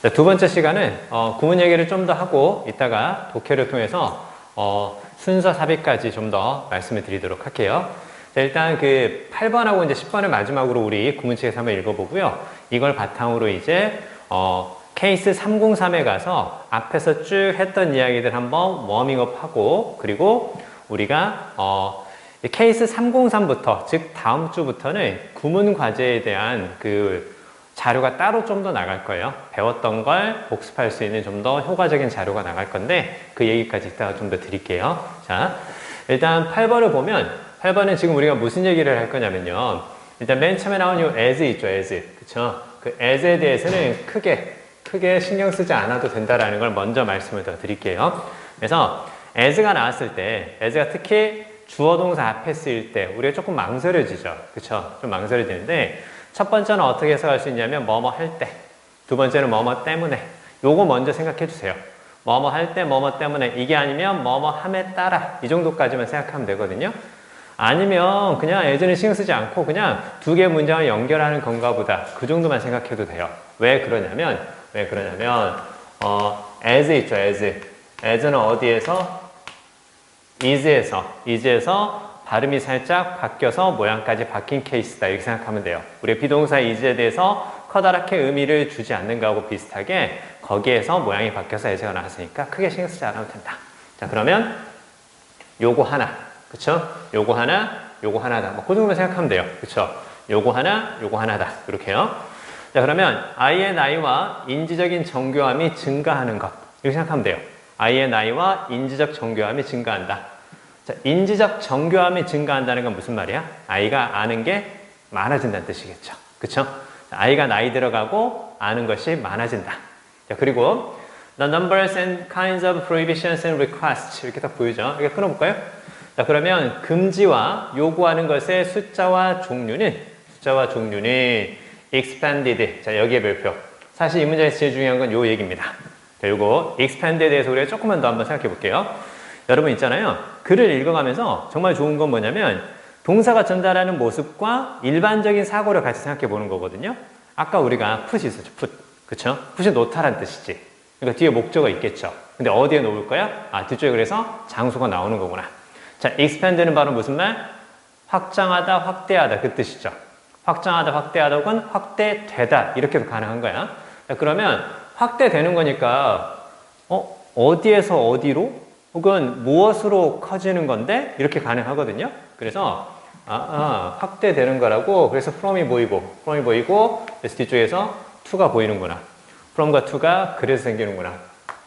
자, 두 번째 시간은 구문 얘기를 좀 더 하고 이따가 독해를 통해서 순서 삽입까지 좀 더 말씀을 드리도록 할게요. 자, 일단 그 8번하고 이제 10번을 마지막으로 우리 구문책에서 한번 읽어보고요. 이걸 바탕으로 이제 케이스 303에 가서 앞에서 쭉 했던 이야기들 한번 워밍업하고, 그리고 우리가 케이스 303부터, 즉 다음 주부터는 구문 과제에 대한 그 자료가 따로 좀 더 나갈 거예요. 배웠던 걸 복습할 수 있는 좀 더 효과적인 자료가 나갈 건데 그 얘기까지 이따가 좀 더 드릴게요. 자, 일단 8번을 보면 8번은 지금 우리가 무슨 얘기를 할 거냐면요. 일단 맨 처음에 나온 이 as 있죠, as. 그쵸? 그 as에 대해서는 크게 신경 쓰지 않아도 된다라는 걸 먼저 말씀을 더 드릴게요. 그래서 as가 나왔을 때, as가 특히 주어 동사 앞에 쓰일 때 우리가 조금 망설여지죠. 그쵸? 좀 망설여지는데 첫 번째는 어떻게 해석할 수 있냐면 뭐뭐 할 때, 두 번째는 뭐뭐 때문에. 요거 먼저 생각해 주세요. 뭐뭐 할 때, 뭐뭐 때문에. 이게 아니면 뭐뭐 함에 따라, 이 정도까지만 생각하면 되거든요. 아니면 그냥 예전에 신경 쓰지 않고 그냥 두 개의 문장을 연결하는 건가 보다, 그 정도만 생각해도 돼요. 왜 그러냐면 as 있죠, as. as는 어디에서? is에서 발음이 살짝 바뀌어서 모양까지 바뀐 케이스다, 이렇게 생각하면 돼요. 우리 비동사 is에 대해서 커다랗게 의미를 주지 않는 거하고 비슷하게 거기에서 모양이 바뀌어서 as가 나왔으니까 크게 신경 쓰지 않아도 된다. 자, 그러면 요거 하나, 그쵸? 요거 하나다. 뭐 그 정도만 생각하면 돼요. 그쵸? 요거 하나다. 이렇게요. 자, 그러면 I의 나이와 인지적인 정교함이 증가하는 것, 이렇게 생각하면 돼요. I의 나이와 인지적 정교함이 증가한다. 자, 인지적 정교함이 증가한다는 건 무슨 말이야? 아이가 아는 게 많아진다는 뜻이겠죠. 그쵸? 아이가 나이 들어가고 아는 것이 많아진다. 자, 그리고 the numbers and kinds of prohibitions and requests, 이렇게 딱 보이죠? 이렇게 끊어볼까요? 자, 그러면 금지와 요구하는 것의 숫자와 종류는 expanded. 자, 여기에 별표. 사실 이 문제에서 제일 중요한 건 요 얘기입니다. 자, 요거 expanded에 대해서 우리가 조금만 더 한번 생각해 볼게요. 여러분 있잖아요. 글을 읽어가면서 정말 좋은 건 뭐냐면 동사가 전달하는 모습과 일반적인 사고를 같이 생각해 보는 거거든요. 아까 우리가 put이 있었죠. put. 그쵸? put이 놓다란 뜻이지. 그러니까 뒤에 목적어가 있겠죠. 근데 어디에 놓을 거야? 아, 뒤쪽에 그래서 장소가 나오는 거구나. 자, expand는 바로 무슨 말? 확장하다, 확대하다, 그 뜻이죠. 확장하다, 확대하다 혹은 확대되다, 이렇게도 가능한 거야. 자, 그러면 확대되는 거니까 어디에서 어디로? 혹은 무엇으로 커지는 건데 이렇게 가능하거든요. 그래서 확대되는 거라고. 그래서 from이 보이고 그래서 뒤쪽에서 to가 보이는구나. from과 to가 그래서 생기는구나.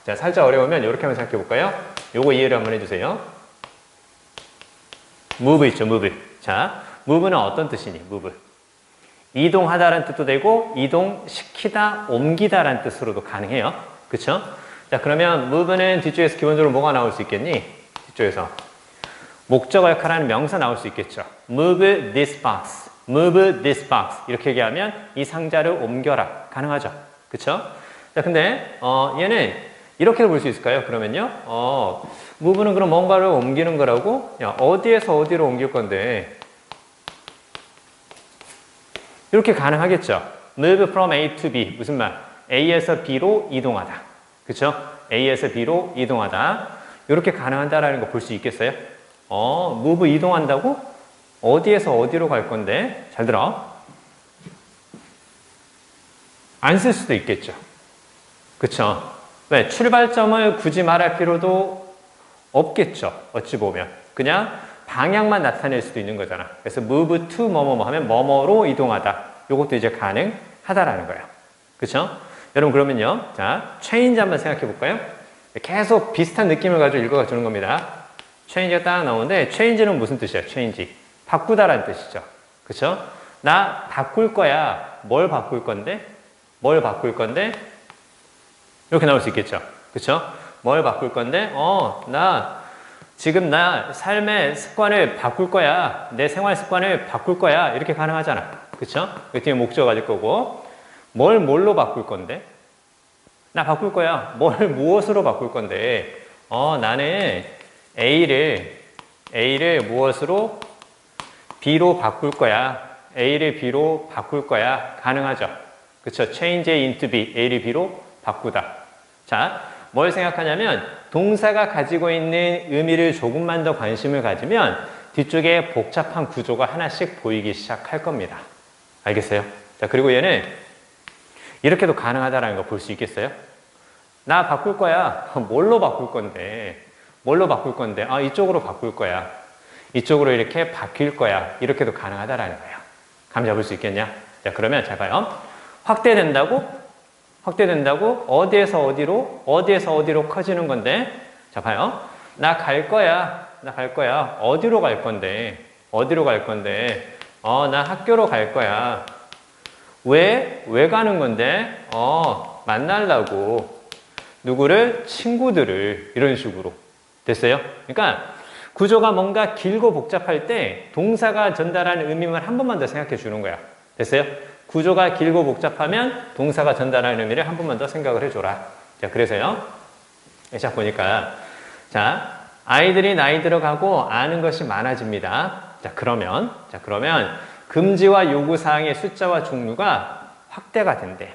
자, 살짝 어려우면 이렇게 한번 생각해 볼까요? 요거 이해를 한번 해주세요. move 있죠, move. 자, move는 어떤 뜻이니? move. 이동하다라는 뜻도 되고 이동시키다, 옮기다라는 뜻으로도 가능해요. 그쵸? 자, 그러면 move는 뒤쪽에서 기본적으로 뭐가 나올 수 있겠니? 뒤쪽에서 목적어 역할하는 명사 나올 수 있겠죠. move this box, move this box, 이렇게 얘기하면 이 상자를 옮겨라, 가능하죠. 그쵸? 자, 근데 얘는 이렇게도 볼 수 있을까요? 그러면요, move는 그럼 뭔가를 옮기는 거라고? 야, 어디에서 어디로 옮길 건데 이렇게 가능하겠죠. move from A to B, 무슨 말? A에서 B로 이동하다. 그쵸? A에서 B로 이동하다. 이렇게 가능하다라는 거 볼 수 있겠어요? move 이동한다고? 어디에서 어디로 갈 건데? 잘 들어. 안 쓸 수도 있겠죠. 그쵸? 왜? 출발점을 굳이 말할 필요도 없겠죠. 어찌 보면. 그냥 방향만 나타낼 수도 있는 거잖아. 그래서 move to 뭐뭐뭐 하면 뭐뭐로 이동하다. 이것도 이제 가능하다라는 거예요. 그쵸? 여러분 그러면요. 자, change 한번 생각해 볼까요? 계속 비슷한 느낌을 가지고 읽어가 주는 겁니다. change가 딱 나오는데 change는 무슨 뜻이야? change. 바꾸다라는 뜻이죠. 그쵸? 나 바꿀 거야. 뭘 바꿀 건데? 이렇게 나올 수 있겠죠. 그쵸? 뭘 바꿀 건데? 지금 나 삶의 습관을 바꿀 거야. 내 생활 습관을 바꿀 거야. 이렇게 가능하잖아. 그쵸? 그 뒤에 목적어 가질 거고. 뭘로 바꿀 건데? 나 바꿀 거야. 무엇으로 바꿀 건데? 나는 A를 무엇으로? B로 바꿀 거야. A를 B로 바꿀 거야. 가능하죠. 그쵸? change A into B. A를 B로 바꾸다. 자, 뭘 생각하냐면 동사가 가지고 있는 의미를 조금만 더 관심을 가지면 뒤쪽에 복잡한 구조가 하나씩 보이기 시작할 겁니다. 알겠어요? 자, 그리고 얘는 이렇게도 가능하다라는 거 볼 수 있겠어요? 나 바꿀 거야. 뭘로 바꿀 건데? 뭘로 바꿀 건데? 아, 이쪽으로 바꿀 거야. 이쪽으로 이렇게 바뀔 거야. 이렇게도 가능하다라는 거예요. 감 잡을 수 있겠냐? 자, 그러면 잘 봐요. 확대된다고? 확대된다고? 어디에서 어디로? 어디에서 어디로 커지는 건데? 자, 봐요. 나 갈 거야. 나 갈 거야. 어디로 갈 건데? 어디로 갈 건데? 나 학교로 갈 거야. 왜? 왜 가는 건데? 만나려고. 누구를? 친구들을. 이런 식으로. 됐어요? 그러니까 구조가 뭔가 길고 복잡할 때 동사가 전달하는 의미만 한 번만 더 생각해 주는 거야. 됐어요? 구조가 길고 복잡하면 동사가 전달하는 의미를 한 번만 더 생각을 해줘라. 자, 그래서요. 자, 보니까. 자, 아이들이 나이 들어가고 아는 것이 많아집니다. 자, 그러면 금지와 요구사항의 숫자와 종류가 확대가 된대.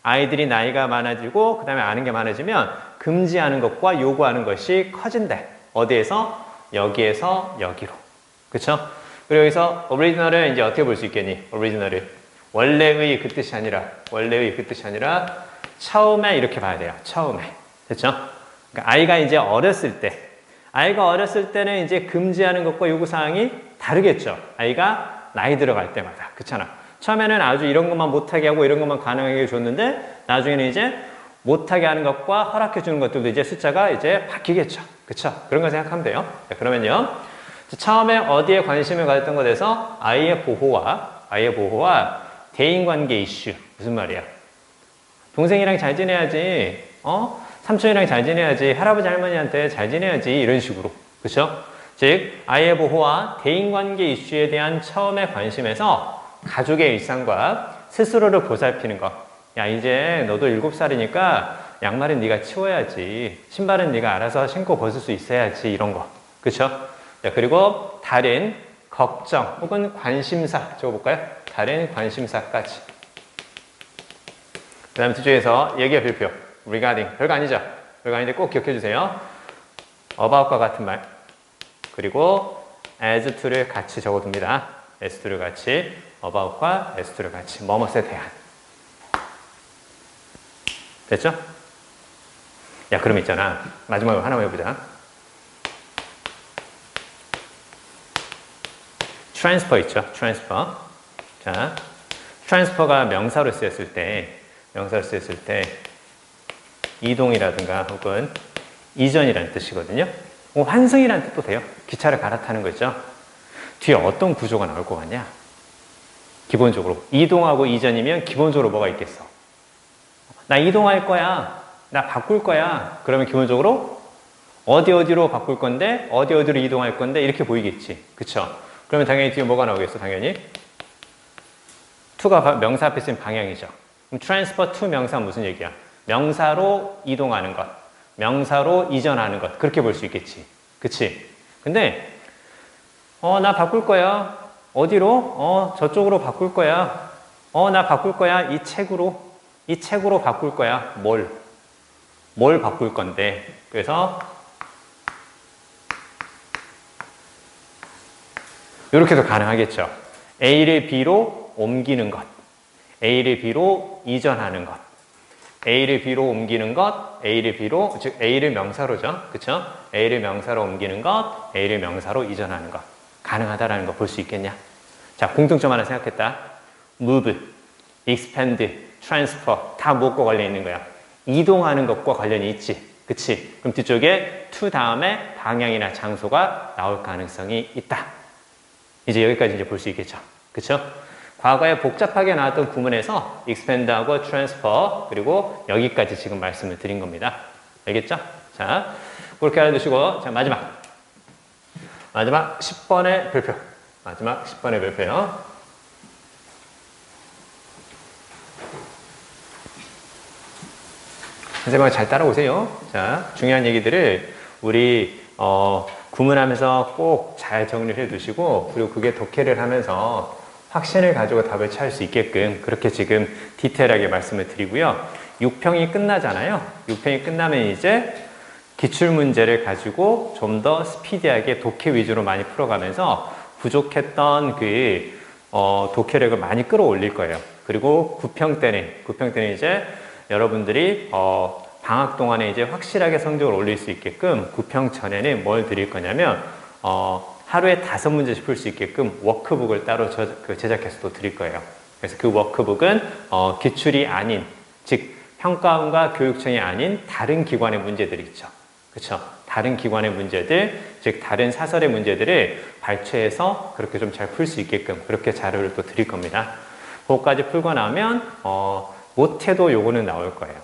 아이들이 나이가 많아지고 그 다음에 아는 게 많아지면 금지하는 것과 요구하는 것이 커진대. 어디에서? 여기에서 여기로. 그쵸? 그리고 여기서 오리지널을 이제 어떻게 볼 수 있겠니? 오리지널을. 원래의 그 뜻이 아니라, 원래의 그 뜻이 아니라, 처음에 이렇게 봐야 돼요. 처음에. 됐죠? 그러니까 아이가 이제 어렸을 때, 아이가 어렸을 때는 이제 금지하는 것과 요구사항이 다르겠죠. 아이가 나이 들어갈 때마다. 그렇잖아. 처음에는 아주 이런 것만 못하게 하고 이런 것만 가능하게 줬는데, 나중에는 이제 못하게 하는 것과 허락해 주는 것들도 이제 숫자가 이제 바뀌겠죠. 그쵸? 그런 거 생각하면 돼요. 자, 그러면요. 처음에 어디에 관심을 가졌던 것에서 아이의 보호와 대인관계 이슈. 무슨 말이야? 동생이랑 잘 지내야지. 삼촌이랑 잘 지내야지. 할아버지 할머니한테 잘 지내야지. 이런 식으로. 그쵸? 즉, 아이의 보호와 대인관계 이슈에 대한 처음의 관심에서 가족의 일상과 스스로를 보살피는 것. 야, 이제 너도 7살이니까 양말은 네가 치워야지. 신발은 네가 알아서 신고 벗을 수 있어야지. 이런 거. 그쵸? 자, 그리고 다른 걱정 혹은 관심사 적어볼까요? 다른 관심사까지. 그 다음에 뒤쪽에서 얘기의 별표 regarding. 별거 아니죠? 별거 아닌데 꼭 기억해 주세요. about과 같은 말. 그리고 as to를 같이 적어둡니다. as to를 같이 about과 as to를 같이 뭐뭐에 대한. 됐죠? 야, 그럼 있잖아. 마지막으로 하나만 해보자. transfer 있죠? transfer. 자, transfer가 명사로 쓰였을 때 이동이라든가 혹은 이전이라는 뜻이거든요. 환승이라는 뜻도 돼요. 기차를 갈아타는 거죠. 뒤에 어떤 구조가 나올 것 같냐? 기본적으로 이동하고 이전이면 기본적으로 뭐가 있겠어? 나 이동할 거야. 나 바꿀 거야. 그러면 기본적으로 어디로 바꿀 건데 어디로 이동할 건데 이렇게 보이겠지. 그쵸? 그러면 당연히 뒤에 뭐가 나오겠어? 당연히 to가 명사 앞에 쓰인 방향이죠. 그럼 transfer to 명사 무슨 얘기야? 명사로 이동하는 것, 명사로 이전하는 것, 그렇게 볼 수 있겠지. 그치? 근데 나 바꿀 거야. 어디로? 저쪽으로 바꿀 거야. 나 바꿀 거야. 이 책으로 바꿀 거야. 뭘 바꿀 건데. 그래서 이렇게도 가능하겠죠. A를 B로 옮기는 것, A를 B로 이전하는 것, A를 B로 옮기는 것, A를 B로, 즉 A를 명사로죠. 그쵸? A를 명사로 옮기는 것, A를 명사로 이전하는 것. 가능하다라는 거 볼 수 있겠냐? 자, 공통점 하나 생각했다. move, expand, transfer 다 무엇과 관련 있는 거야? 이동하는 것과 관련이 있지. 그치? 그럼 뒤쪽에 to 다음에 방향이나 장소가 나올 가능성이 있다. 이제 여기까지 이제 볼 수 있겠죠. 그쵸? 과거에 복잡하게 나왔던 구문에서 expand하고 transfer 그리고 여기까지 지금 말씀을 드린 겁니다. 알겠죠? 자, 그렇게 알아두시고 자, 마지막 10번의 별표. 마지막 10번의 별표요. 선생님과 잘 따라오세요. 자, 중요한 얘기들을 우리 구문하면서 꼭 잘 정리를 해두시고 그리고 그게 독해를 하면서 확신을 가지고 답을 찾을 수 있게끔 그렇게 지금 디테일하게 말씀을 드리고요. 6평이 끝나잖아요. 6평이 끝나면 이제 기출문제를 가지고 좀 더 스피디하게 독해 위주로 많이 풀어가면서 부족했던 독해력을 많이 끌어올릴 거예요. 그리고 9평 때는 이제 여러분들이 방학 동안에 이제 확실하게 성적을 올릴 수 있게끔 9평 전에는 뭘 드릴 거냐면 하루에 5문제씩 풀 수 있게끔 워크북을 따로 제작해서 또 드릴 거예요. 그래서 그 워크북은 기출이 아닌, 즉 평가원과 교육청이 아닌 다른 기관의 문제들이 있죠. 그렇죠? 다른 기관의 문제들, 즉 다른 사설의 문제들을 발췌해서 그렇게 좀 잘 풀 수 있게끔 그렇게 자료를 또 드릴 겁니다. 그거까지 풀고 나면 못해도 요거는 나올 거예요.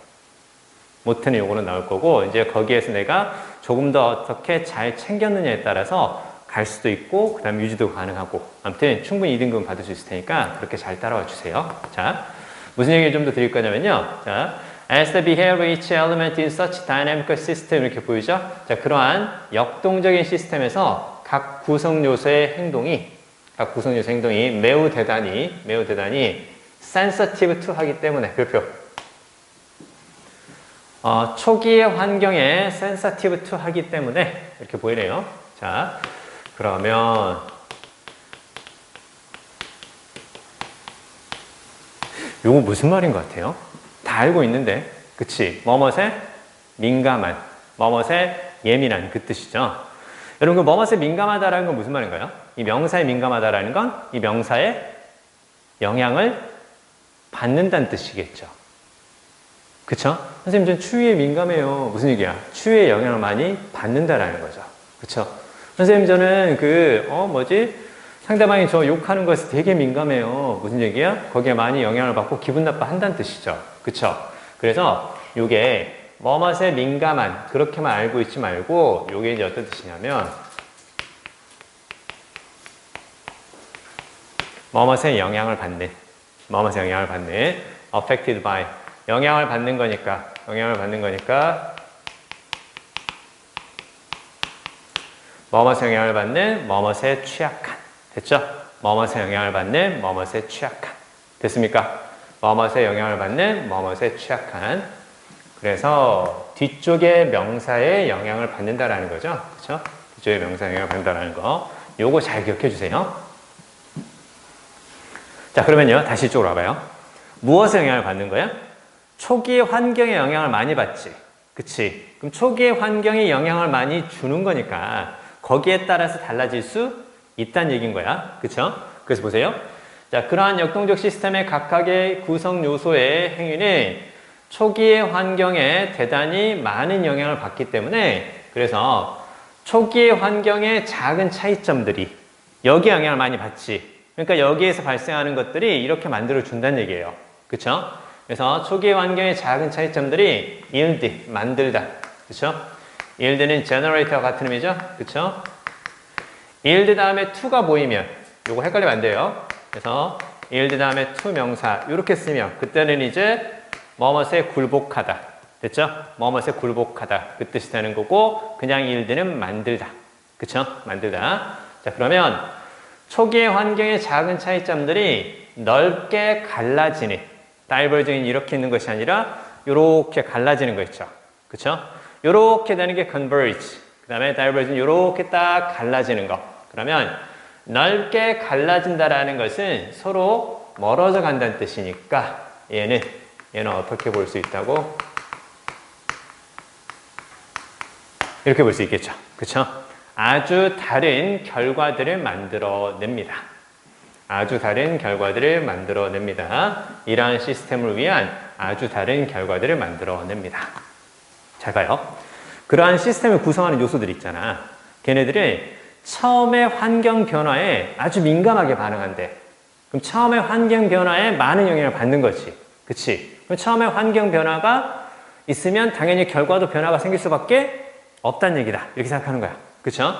못해는 요거는 나올 거고, 이제 거기에서 내가 조금 더 어떻게 잘 챙겼느냐에 따라서 갈 수도 있고, 그 다음 유지도 가능하고, 아무튼 충분히 2등급 받을 수 있을 테니까 그렇게 잘 따라와 주세요. 자, 무슨 얘기를 좀 더 드릴 거냐면요. 자, as the behavior of each element in such dynamic system 이렇게 보이죠? 자, 그러한 역동적인 시스템에서 각 구성 요소의 행동이 매우 대단히 sensitive to 하기 때문에 별표. 초기의 환경에 sensitive to 하기 때문에 이렇게 보이네요. 자, 그러면 요거 무슨 말인 것 같아요? 다 알고 있는데, 그치? 뭐뭇에 민감한, 뭐뭇에 예민한 그 뜻이죠. 여러분, 그 뭐뭇에 민감하다라는 건 무슨 말인가요? 이 명사에 민감하다라는 건 이 명사에 영향을 받는다는 뜻이겠죠. 그쵸? 선생님, 전 추위에 민감해요. 무슨 얘기야? 추위에 영향을 많이 받는다라는 거죠. 그쵸? 선생님, 저는 상대방이 저 욕하는 것에 되게 민감해요. 무슨 얘기야? 거기에 많이 영향을 받고 기분 나빠한다는 뜻이죠. 그쵸? 그래서 요게 뭐뭇에 민감한, 그렇게만 알고 있지 말고 요게 이제 어떤 뜻이냐면 뭐뭇에 영향을 받는 affected by, 영향을 받는 거니까 뭐뭇에 영향을 받는, 뭐뭇에 취약한. 됐죠? 뭐뭇에 영향을 받는, 뭐뭇에 취약한. 됐습니까? 뭐뭇에 영향을 받는, 뭐뭇에 취약한. 그래서 뒤쪽의 명사에 영향을 받는다라는 거죠. 그렇죠? 뒤쪽의 명사에 영향을 받는다라는 거. 요거 잘 기억해 주세요. 자, 그러면요. 다시 이쪽으로 와봐요. 무엇에 영향을 받는 거야? 초기의 환경에 영향을 많이 받지. 그치? 그럼 초기의 환경에 영향을 많이 주는 거니까 거기에 따라서 달라질 수 있다는 얘기인 거야. 그쵸? 그래서 보세요. 자, 그러한 역동적 시스템의 각각의 구성 요소의 행위는 초기의 환경에 대단히 많은 영향을 받기 때문에, 그래서 초기의 환경의 작은 차이점들이 여기에 영향을 많이 받지. 그러니까 여기에서 발생하는 것들이 이렇게 만들어 준다는 얘기예요. 그쵸? 그래서 초기의 환경의 작은 차이점들이 yield, 만들다. 그쵸? yield는 generator 같은 의미죠? 그쵸? yield 다음에 to가 보이면, 요거 헷갈리면 안 돼요. 그래서 yield 다음에 to 명사 이렇게 쓰면 그때는 이제 뭐뭇에 굴복하다. 됐죠? 뭐뭇에 굴복하다. 그 뜻이 되는 거고, 그냥 yield는 만들다. 그쵸? 만들다. 자, 그러면 초기의 환경의 작은 차이점들이 넓게 갈라지는, 다이버징이 이렇게 있는 것이 아니라 이렇게 갈라지는 거 있죠. 그쵸? 이렇게 되는 게 converge. 그 다음에 다이버징 이렇게 딱 갈라지는 거. 그러면 넓게 갈라진다라는 것은 서로 멀어져 간다는 뜻이니까 얘는 어떻게 볼 수 있다고? 이렇게 볼 수 있겠죠. 그쵸? 아주 다른 결과들을 만들어냅니다. 아주 다른 결과들을 만들어냅니다. 이러한 시스템을 위한 아주 다른 결과들을 만들어냅니다. 잘 봐요. 그러한 시스템을 구성하는 요소들이 있잖아. 걔네들을 처음의 환경 변화에 아주 민감하게 반응한대. 그럼 처음의 환경 변화에 많은 영향을 받는 거지. 그치? 그럼 처음에 환경 변화가 있으면 당연히 결과도 변화가 생길 수밖에 없다는 얘기다. 이렇게 생각하는 거야. 그쵸?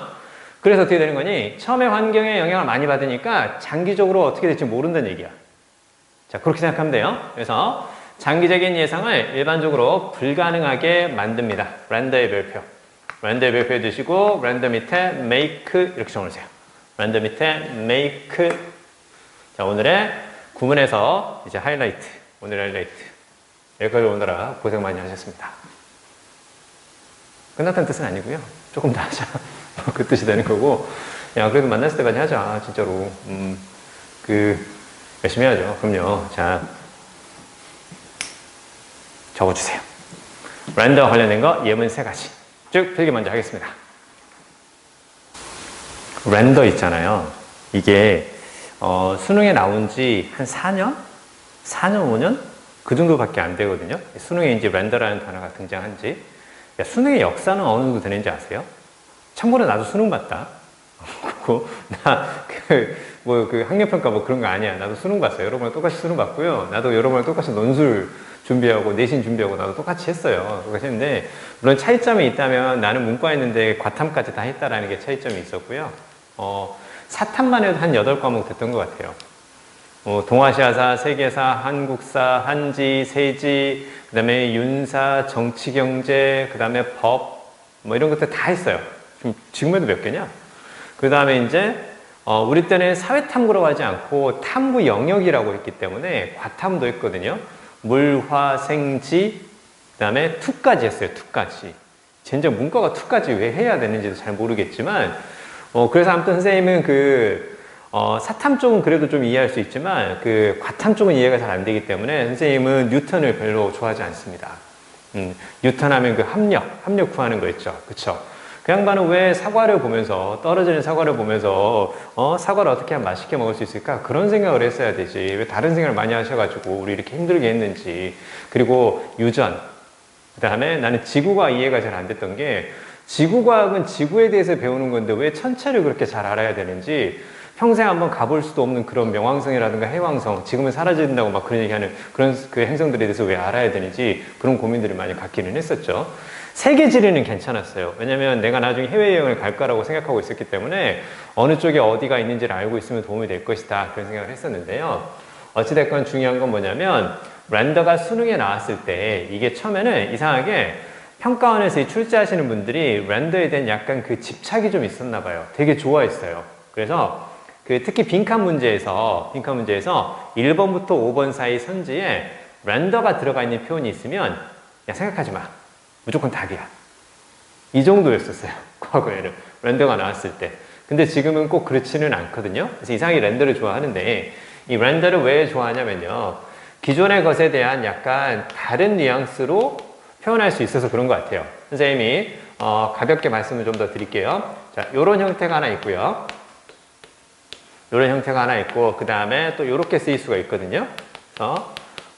그래서 어떻게 되는 거니? 처음에 환경에 영향을 많이 받으니까 장기적으로 어떻게 될지 모른다는 얘기야. 자, 그렇게 생각하면 돼요. 그래서 장기적인 예상을 일반적으로 불가능하게 만듭니다. 랜더의 별표. 랜더의 별표 두시고 랜더 밑에 make 이렇게 적어주세요. 랜더 밑에 make. 자, 오늘의 구문에서 이제 하이라이트. 오늘의 하이라이트. 여기까지 오느라 고생 많이 하셨습니다. 끝났다는 뜻은 아니고요. 조금 더 하자. 그 뜻이 되는 거고, 야, 그래도 만났을 때까지 하자, 진짜로. 열심히 하죠. 그럼요. 자, 적어주세요. 렌더 관련된 거 예문 3가지. 쭉 필기 먼저 하겠습니다. 렌더 있잖아요. 이게, 수능에 나온 지 한 4년? 4년, 5년? 그 정도밖에 안 되거든요. 수능에 이제 렌더라는 단어가 등장한 지. 야, 수능의 역사는 어느 정도 되는지 아세요? 참고로 나도 수능 봤다. 그리고 학력평가 그런 거 아니야. 나도 수능 봤어요. 여러분랑 똑같이 수능 봤고요. 나도 여러분랑 똑같이 논술 준비하고 내신 준비하고 나도 똑같이 했어요. 똑같이 했는데, 물론 차이점이 있다면 나는 문과였는데 과탐까지 다 했다라는 게 차이점이 있었고요. 사탐만 해도 한 8과목 됐던 것 같아요. 동아시아사, 세계사, 한국사, 한지, 세지, 그 다음에 윤사, 정치경제, 그 다음에 법, 이런 것들 다 했어요. 지금에도 몇 개냐? 그 다음에 이제, 우리 때는 사회탐구라고 하지 않고 탐구 영역이라고 했기 때문에 과탐도 했거든요. 물, 화, 생, 지, 그 다음에 투까지 했어요. 투까지. 진짜 문과가 투까지 왜 해야 되는지도 잘 모르겠지만, 그래서 아무튼 선생님은 사탐 쪽은 그래도 좀 이해할 수 있지만, 과탐 쪽은 이해가 잘 안 되기 때문에 선생님은 뉴턴을 별로 좋아하지 않습니다. 뉴턴 하면 합력 구하는 거 있죠. 그쵸? 그 양반은 왜 사과를 보면서, 떨어지는 사과를 보면서, 사과를 어떻게 하면 맛있게 먹을 수 있을까? 그런 생각을 했어야 되지. 왜 다른 생각을 많이 하셔가지고, 우리 이렇게 힘들게 했는지. 그리고 유전. 그 다음에 나는 지구가 이해가 잘 안 됐던 게, 지구과학은 지구에 대해서 배우는 건데 왜 천체를 그렇게 잘 알아야 되는지, 평생 한번 가볼 수도 없는 그런 명왕성이라든가 해왕성, 지금은 사라진다고 막 그런 얘기하는 그런 행성들에 대해서 왜 알아야 되는지 그런 고민들을 많이 갖기는 했었죠. 세계 지리는 괜찮았어요. 왜냐면 내가 나중에 해외여행을 갈 거라고 생각하고 있었기 때문에 어느 쪽에 어디가 있는지를 알고 있으면 도움이 될 것이다. 그런 생각을 했었는데요. 어찌됐건 중요한 건 뭐냐면 렌더가 수능에 나왔을 때 이게 처음에는 이상하게 평가원에서 출제하시는 분들이 렌더에 대한 약간 집착이 좀 있었나 봐요. 되게 좋아했어요. 그래서 특히 빈칸 문제에서 1번부터 5번 사이 선지에 렌더가 들어가 있는 표현이 있으면 야, 생각하지 마. 무조건 답이야. 이 정도였었어요. 과거에는. 렌더가 나왔을 때. 근데 지금은 꼭 그렇지는 않거든요. 그래서 이상하게 렌더를 좋아하는데 이 렌더를 왜 좋아하냐면요. 기존의 것에 대한 약간 다른 뉘앙스로 표현할 수 있어서 그런 것 같아요. 선생님이 가볍게 말씀을 좀 더 드릴게요. 자, 요런 형태가 하나 있고요. 요런 형태가 하나 있고 그 다음에 또 요렇게 쓰일 수가 있거든요.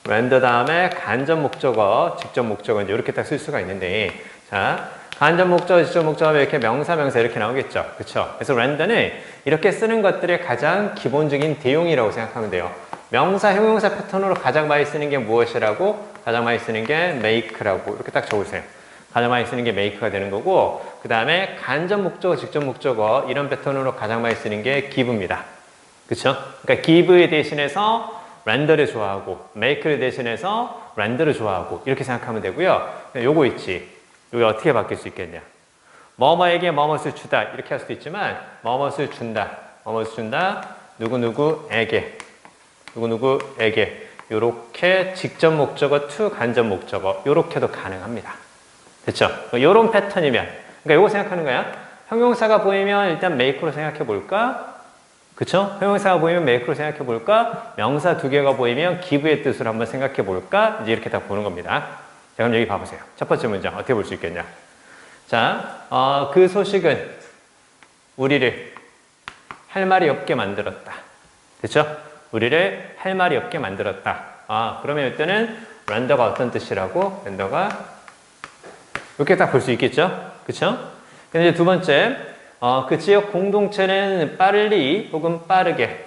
렌더 다음에 간접 목적어, 직접 목적어 이제 이렇게 딱 쓸 수가 있는데 자 간접 목적어, 직접 목적어 이렇게 명사 이렇게 나오겠죠. 그쵸? 그래서 렌더는 이렇게 쓰는 것들의 가장 기본적인 대용이라고 생각하면 돼요. 명사, 형용사 패턴으로 가장 많이 쓰는 게 무엇이라고? 가장 많이 쓰는 게 make라고 이렇게 딱 적으세요. 가장 많이 쓰는 게 make가 되는 거고 그 다음에 간접 목적어, 직접 목적어 이런 패턴으로 가장 많이 쓰는 게 give입니다. 그쵸? 그러니까 give에 대신해서 렌더를 좋아하고 make를 대신해서 렌더를 좋아하고 이렇게 생각하면 되고요. 요거 있지. 요게 어떻게 바뀔 수 있겠냐? 뭐뭐에게 뭐뭇을 주다 이렇게 할 수도 있지만 뭐뭇을 준다. 뭐뭇을 준다. 누구누구에게 누구누구에게 요렇게 직접 목적어 to 간접 목적어 요렇게도 가능합니다. 됐죠? 요런 패턴이면 그러니까 요거 생각하는 거야. 형용사가 보이면 일단 make로 생각해 볼까? 그쵸? 형용사가 보이면 make로 생각해 볼까? 명사 2개가 보이면 give의 뜻으로 한번 생각해 볼까? 이제 이렇게 딱 보는 겁니다. 자, 그럼 여기 봐보세요. 첫 번째 문장 어떻게 볼 수 있겠냐? 자, 그 소식은 우리를 할 말이 없게 만들었다. 됐죠? 우리를 할 말이 없게 만들었다. 그러면 일단은 렌더가 어떤 뜻이라고? 렌더가 이렇게 딱 볼 수 있겠죠? 그쵸? 근데 이제 두 번째, 그 지역 공동체는 빨리 혹은 빠르게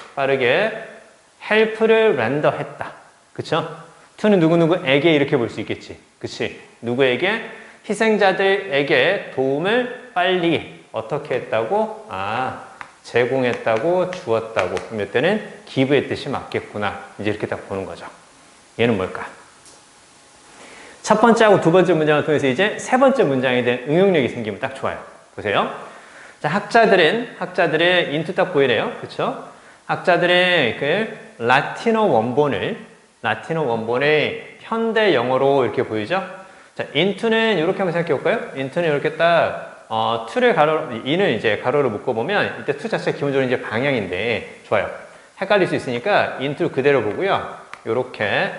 help를 렌더했다. 그쵸? to는 누구누구에게 이렇게 볼 수 있겠지. 그치? 누구에게? 희생자들에게 도움을 빨리 어떻게 했다고? 제공했다고, 주었다고. 그럼 이때는 give의 뜻이 맞겠구나. 이제 이렇게 딱 보는 거죠. 얘는 뭘까? 첫 번째하고 두 번째 문장을 통해서 이제 세 번째 문장에 대한 응용력이 생기면 딱 좋아요. 보세요. 자, 학자들의 인투 딱 보이네요. 그쵸? 학자들의 라틴어 원본을 라틴어 원본의 현대 영어로 이렇게 보이죠? 자, into는 이렇게 한번 생각해 볼까요? into는 이렇게 딱, to를 in을 이제 가로로 묶어보면, 이때 to 자체가 기본적으로 이제 방향인데, 좋아요. 헷갈릴 수 있으니까 into 그대로 보고요. 요렇게,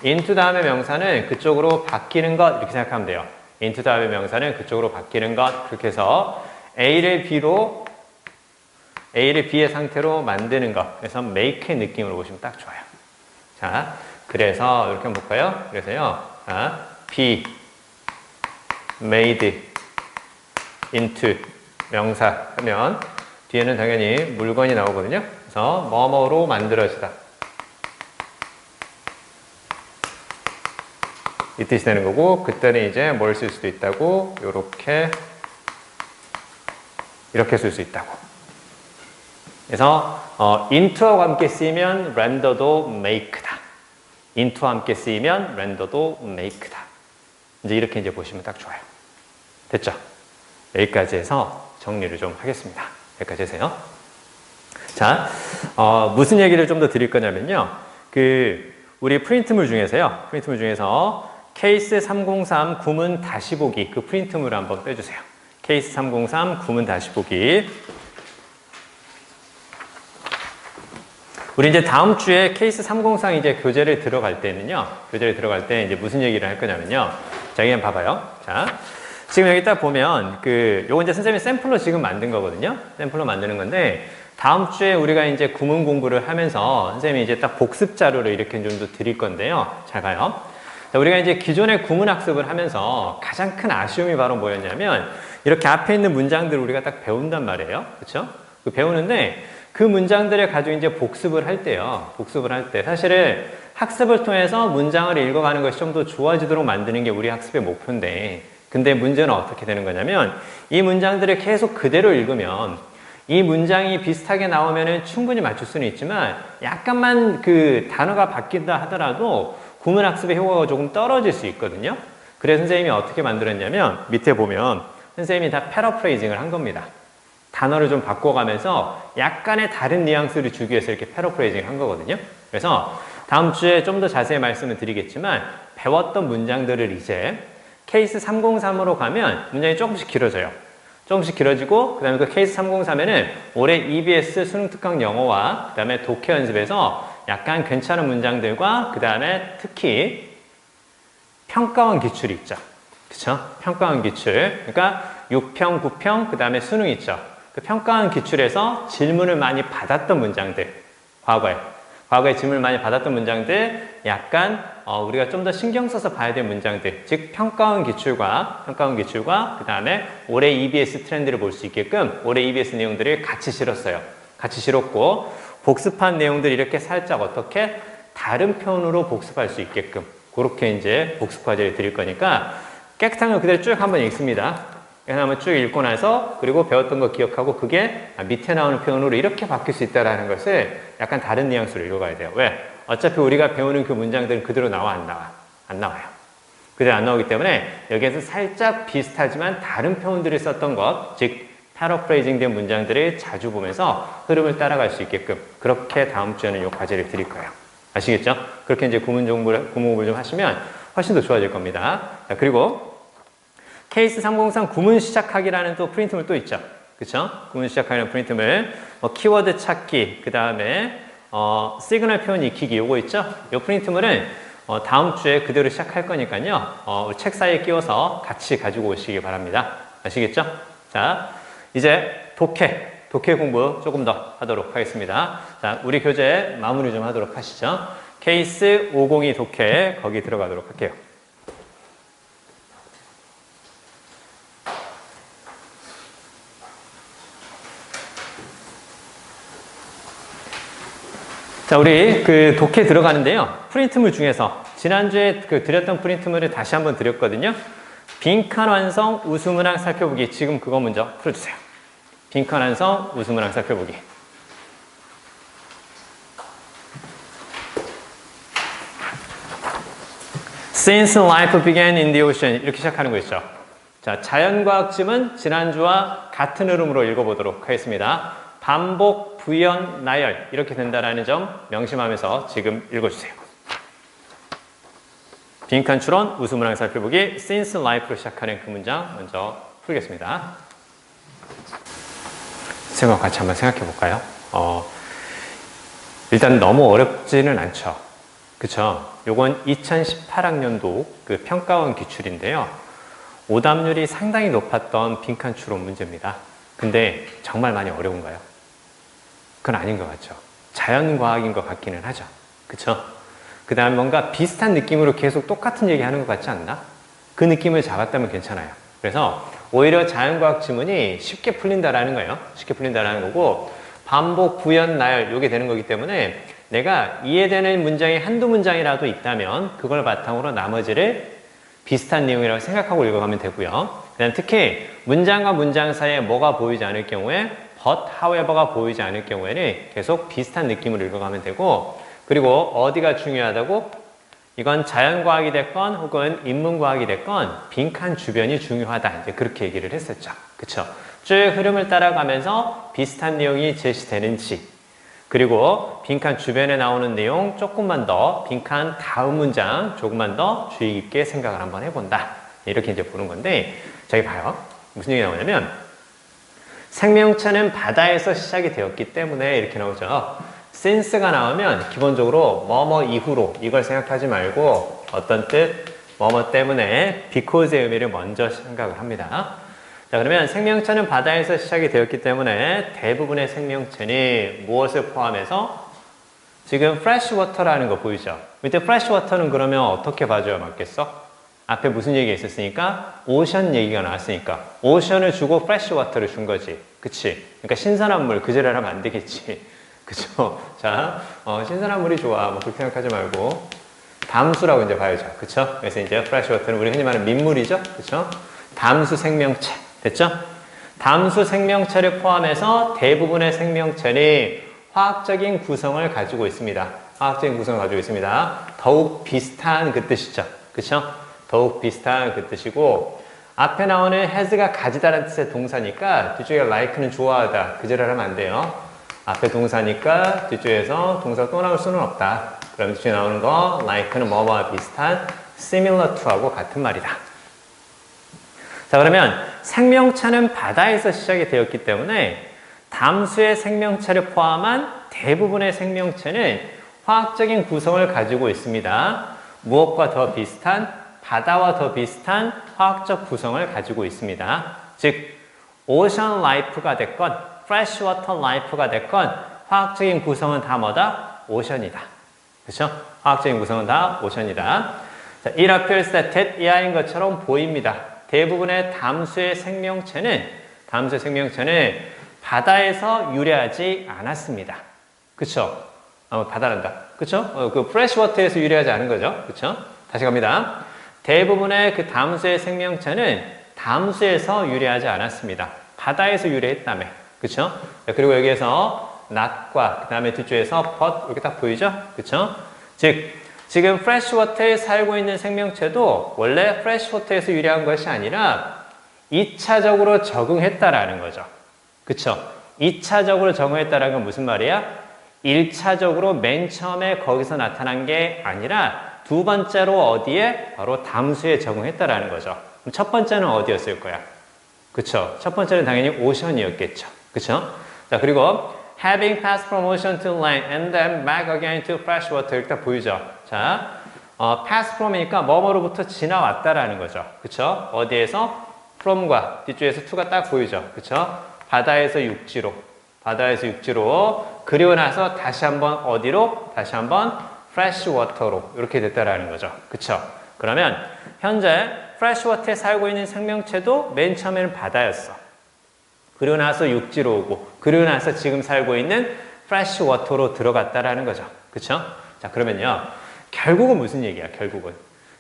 into 다음에 명사는 그쪽으로 바뀌는 것, 이렇게 생각하면 돼요. into 다음에 명사는 그쪽으로 바뀌는 것, 그렇게 해서 A를 B의 상태로 만드는 것. 그래서 make의 느낌으로 보시면 딱 좋아요. 자, 그래서 이렇게 한번 볼까요? 그래서요, 자, be made into 명사 하면 뒤에는 당연히 물건이 나오거든요. 그래서 뭐뭐로 만들어지다. 이 뜻이 되는 거고, 그때는 이제 뭘 쓸 수도 있다고, 이렇게 쓸 수 있다고. 그래서 into와 함께 쓰이면 render도 make다. into와 함께 쓰이면 render도 make다. 이제 이렇게 이제 보시면 딱 좋아요. 됐죠? 여기까지 해서 정리를 좀 하겠습니다. 여기까지 해서요. 자, 무슨 얘기를 좀 더 드릴 거냐면요. 우리 프린트물 중에서 케이스 303 구문 다시 보기, 그 프린트물을 한번 빼주세요. 케이스 303 구문 다시 보기. 우리 이제 다음 주에 케이스 303 이제 교재를 들어갈 때 이제 무슨 얘기를 할 거냐면요. 자, 여기 한번 봐봐요. 자, 지금 여기 딱 보면 요거 이제 선생님이 샘플로 지금 만든 거거든요. 샘플로 만드는 건데, 다음 주에 우리가 이제 구문 공부를 하면서 선생님이 이제 딱 복습 자료를 이렇게 좀 더 드릴 건데요. 잘 봐요. 자, 우리가 이제 기존의 구문 학습을 하면서 가장 큰 아쉬움이 바로 뭐였냐면, 이렇게 앞에 있는 문장들을 우리가 딱 배운단 말이에요. 그렇죠? 배우는데 그 문장들을 가지고 이제 복습을 할 때 사실은 학습을 통해서 문장을 읽어가는 것이 좀 더 좋아지도록 만드는 게 우리 학습의 목표인데, 근데 문제는 어떻게 되는 거냐면, 이 문장들을 계속 그대로 읽으면 이 문장이 비슷하게 나오면은 충분히 맞출 수는 있지만, 약간만 그 단어가 바뀐다 하더라도 구문 학습의 효과가 조금 떨어질 수 있거든요. 그래서 선생님이 어떻게 만들었냐면, 밑에 보면 선생님이 다 패러프레이징을 한 겁니다. 단어를 좀 바꿔가면서 약간의 다른 뉘앙스를 주기 위해서 이렇게 패러프레이징 한 거거든요. 그래서 다음 주에 좀 더 자세히 말씀을 드리겠지만, 배웠던 문장들을 이제 케이스 303으로 가면 문장이 조금씩 길어져요. 조금씩 길어지고, 그 다음에 그 케이스 303에는 올해 EBS 수능특강 영어와 그 다음에 독해 연습에서 약간 괜찮은 문장들과 그 다음에 특히 평가원 기출이 있죠. 그쵸? 평가원 기출. 그러니까 6평, 9평, 그 다음에 수능 있죠. 그 평가원 기출에서 질문을 많이 받았던 문장들, 과거에 질문을 많이 받았던 문장들, 약간 우리가 좀 더 신경 써서 봐야 될 문장들, 즉 평가원 기출과 그 다음에 올해 EBS 트렌드를 볼 수 있게끔 올해 EBS 내용들을 같이 실었어요. 같이 실었고, 복습한 내용들 이렇게 살짝 어떻게 다른 표현으로 복습할 수 있게끔 그렇게 이제 복습 과제를 드릴 거니까 깨끗한 거 그대로 쭉 한번 읽습니다. 한번 쭉 읽고 나서, 그리고 배웠던 거 기억하고, 그게 밑에 나오는 표현으로 이렇게 바뀔 수 있다는 것을 약간 다른 뉘앙스로 읽어가야 돼요. 왜? 어차피 우리가 배우는 그 문장들은 그대로 나와, 안 나와요. 그대로 안 나오기 때문에 여기에서 살짝 비슷하지만 다른 표현들을 썼던 것, 즉 패러프레이징 된 문장들을 자주 보면서 흐름을 따라갈 수 있게끔 그렇게 다음 주에는 이 과제를 드릴 거예요. 아시겠죠? 그렇게 이제 구문 공부를 좀 하시면 훨씬 더 좋아질 겁니다. 자, 그리고 케이스 303 구문 시작하기라는 또 프린트물 또 있죠. 그쵸? 구문 시작하기라는 프린트물, 키워드 찾기, 그 다음에 시그널 표현 익히기, 요거 있죠? 요 프린트물은 다음 주에 그대로 시작할 거니까요. 책 사이에 끼워서 같이 가지고 오시기 바랍니다. 아시겠죠? 자, 이제 독해 공부 조금 더 하도록 하겠습니다. 자, 우리 교재 마무리 좀 하도록 하시죠. 케이스 502 독해, 거기 들어가도록 할게요. 자, 우리 독해 들어가는데요. 프린트물 중에서 지난주에 드렸던 프린트물을 다시 한번 드렸거든요. 빈칸 완성 우수문항 살펴보기. 지금 그거 먼저 풀어주세요. 빈칸 완성 우수문항 살펴보기. Since life began in the ocean. 이렇게 시작하는 거 있죠. 자, 자연과학집은 지난주와 같은 흐름으로 읽어보도록 하겠습니다. 반복, 부연, 나열 이렇게 된다는 점 명심하면서 지금 읽어주세요. 빈칸 추론, 우수문항 살펴보기, since life로 시작하는 그 문장 먼저 풀겠습니다. 생각 같이 한번 생각해 볼까요? 일단 너무 어렵지는 않죠. 그쵸? 요건 2018학년도 그 평가원 기출인데요. 오답률이 상당히 높았던 빈칸 추론 문제입니다. 근데 정말 많이 어려운가요? 그건 아닌 것 같죠. 자연과학인 것 같기는 하죠. 그쵸? 그 다음에 뭔가 비슷한 느낌으로 계속 똑같은 얘기 하는 것 같지 않나? 그 느낌을 잡았다면 괜찮아요. 그래서 오히려 자연과학 지문이 쉽게 풀린다라는 거예요. 쉽게 풀린다라는 거고, 반복, 부연, 나열, 요게 되는 거기 때문에 내가 이해되는 문장이 한두 문장이라도 있다면 그걸 바탕으로 나머지를 비슷한 내용이라고 생각하고 읽어가면 되고요. 그다음 특히 문장과 문장 사이에 뭐가 보이지 않을 경우에 but, however가 보이지 않을 경우에는 계속 비슷한 느낌으로 읽어가면 되고, 그리고 어디가 중요하다고? 이건 자연과학이 됐건 혹은 인문과학이 됐건 빈칸 주변이 중요하다. 이제 그렇게 얘기를 했었죠. 그쵸? 쭉 흐름을 따라가면서 비슷한 내용이 제시되는지, 그리고 빈칸 주변에 나오는 내용 조금만 더, 빈칸 다음 문장 조금만 더 주의 깊게 생각을 한번 해본다. 이렇게 이제 보는 건데, 저기 봐요. 무슨 얘기 나오냐면, 생명체는 바다에서 시작이 되었기 때문에 이렇게 나오죠. since가 나오면 기본적으로 뭐뭐 이후로 이걸 생각하지 말고 어떤 뜻, 뭐뭐 때문에 because의 의미를 먼저 생각을 합니다. 자, 그러면 생명체는 바다에서 시작이 되었기 때문에 대부분의 생명체는 무엇을 포함해서 지금 fresh water라는 거 보이죠? 밑에 fresh water는 그러면 어떻게 봐줘야 맞겠어? 앞에 무슨 얘기가 있었으니까? 오션 얘기가 나왔으니까 오션을 주고 fresh water를 준 거지. 그치? 그러니까 신선한 물, 그 지랄 하면 안 되겠지. 그쵸? 자, 신선한 물이 좋아. 뭐 그렇게 생각하지 말고 담수라고 이제 봐야죠. 그쵸? 그래서 이제 fresh water는 우리 흔히 말하는 민물이죠. 그쵸? 담수 생명체. 됐죠? 담수 생명체를 포함해서 대부분의 생명체는 화학적인 구성을 가지고 있습니다. 화학적인 구성을 가지고 있습니다. 더욱 비슷한 그 뜻이죠. 그쵸? 더욱 비슷한 그 뜻이고, 앞에 나오는 has가 가지다라는 뜻의 동사니까 뒤쪽에 like는 좋아하다. 그 지랄 하면 안 돼요. 앞에 동사니까 뒤쪽에서 동사가 또 나올 수는 없다. 그럼 뒤쪽에 나오는 거 like는 뭐뭐와 비슷한 similar to하고 같은 말이다. 자, 그러면 생명체는 바다에서 시작이 되었기 때문에 담수의 생명체를 포함한 대부분의 생명체는 화학적인 구성을 가지고 있습니다. 무엇과 더 비슷한? 바다와 더 비슷한 화학적 구성을 가지고 있습니다. 즉, 오션 라이프가 됐건 fresh water life가 됐건 화학적인 구성은 다 뭐다? 오션이다. 그렇죠? 화학적인 구성은 다 오션이다. 자, it appears that 이하인 것처럼 보입니다. 대부분의 담수의 생명체는 바다에서 유래하지 않았습니다. 그쵸? 바다란다. 그쵸? 그 프레시워터에서 유래하지 않은 거죠. 그쵸? 다시 갑니다. 대부분의 그 담수의 생명체는 담수에서 유래하지 않았습니다. 바다에서 유래했다며. 그쵸? 그리고 여기에서 not과 그 다음에 뒤쪽에서 but 이렇게 딱 보이죠? 그쵸? 즉, 지금 프레시워터에 살고 있는 생명체도 원래 프레시워터에서 유래한 것이 아니라 2차적으로 적응했다라는 거죠. 그쵸? 2차적으로 적응했다라는 건 무슨 말이야? 1차적으로 맨 처음에 거기서 나타난 게 아니라 두 번째로 어디에? 바로 담수에 적응했다라는 거죠. 그럼 첫 번째는 어디였을 거야? 그쵸? 첫 번째는 당연히 오션이었겠죠. 그쵸? 자, 그리고 having passed from ocean to land and then back again to fresh water. 이렇게 딱 보이죠? 자, pass from이니까 뭐뭐로부터 지나왔다라는 거죠. 그쵸? 어디에서? from과 뒤쪽에서 to가 딱 보이죠? 그쵸? 바다에서 육지로. 그리고 나서 다시 한번 어디로? 다시 한번 fresh water로. 이렇게 됐다라는 거죠. 그쵸? 그러면 현재 fresh water에 살고 있는 생명체도 맨 처음에는 바다였어. 그리고 나서 육지로 오고, 그리고 나서 지금 살고 있는 fresh water로 들어갔다라는 거죠. 그쵸? 자, 그러면요. 결국은 무슨 얘기야,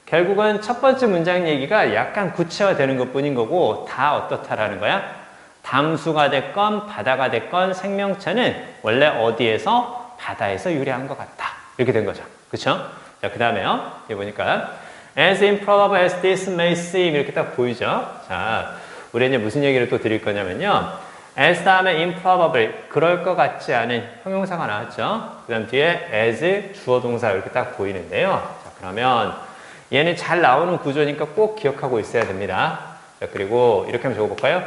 결국은 첫 번째 문장 얘기가 약간 구체화되는 것 뿐인 거고, 다 어떻다라는 거야? 담수가 됐건, 바다가 됐건, 생명체는 원래 어디에서? 바다에서 유래한 것 같다. 이렇게 된 거죠. 그쵸? 자, 그 다음에요. 여기 보니까, as improbable as this may seem. 이렇게 딱 보이죠? 자, 우리 이제 무슨 얘기를 또 드릴 거냐면요. as 다음에 improbable, 그럴 것 같지 않은 형용사가 나왔죠. 그 다음 뒤에 as 주어 동사 이렇게 딱 보이는데요. 자, 그러면 얘는 잘 나오는 구조니까 꼭 기억하고 있어야 됩니다. 자, 그리고 이렇게 한번 적어볼까요?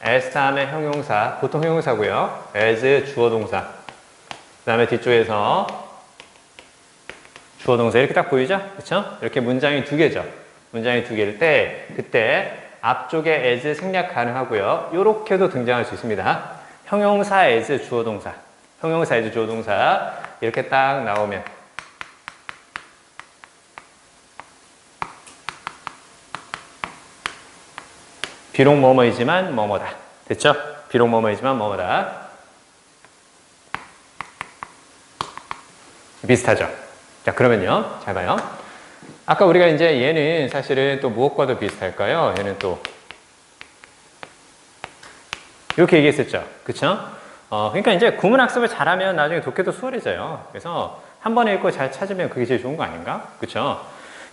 as 다음에 형용사, 보통 형용사고요. as 주어 동사. 그 다음에 뒤쪽에서 주어 동사 이렇게 딱 보이죠? 그쵸? 이렇게 문장이 두 개죠. 문장이 두 개일 때 그때 앞쪽에 as 생략 가능하고요. 요렇게도 등장할 수 있습니다. 형용사 as 주어 동사. 형용사 as 주어 동사 이렇게 딱 나오면 비록 뭐뭐이지만 뭐뭐다. 됐죠? 비록 뭐뭐이지만 뭐뭐다. 비슷하죠? 자, 그러면요. 잘 봐요. 아까 우리가 이제 얘는 사실은 또 무엇과도 비슷할까요? 얘는 또 이렇게 얘기했었죠. 그쵸? 그러니까 이제 구문학습을 잘하면 나중에 독해도 수월해져요. 그래서 한 번에 읽고 잘 찾으면 그게 제일 좋은 거 아닌가? 그쵸?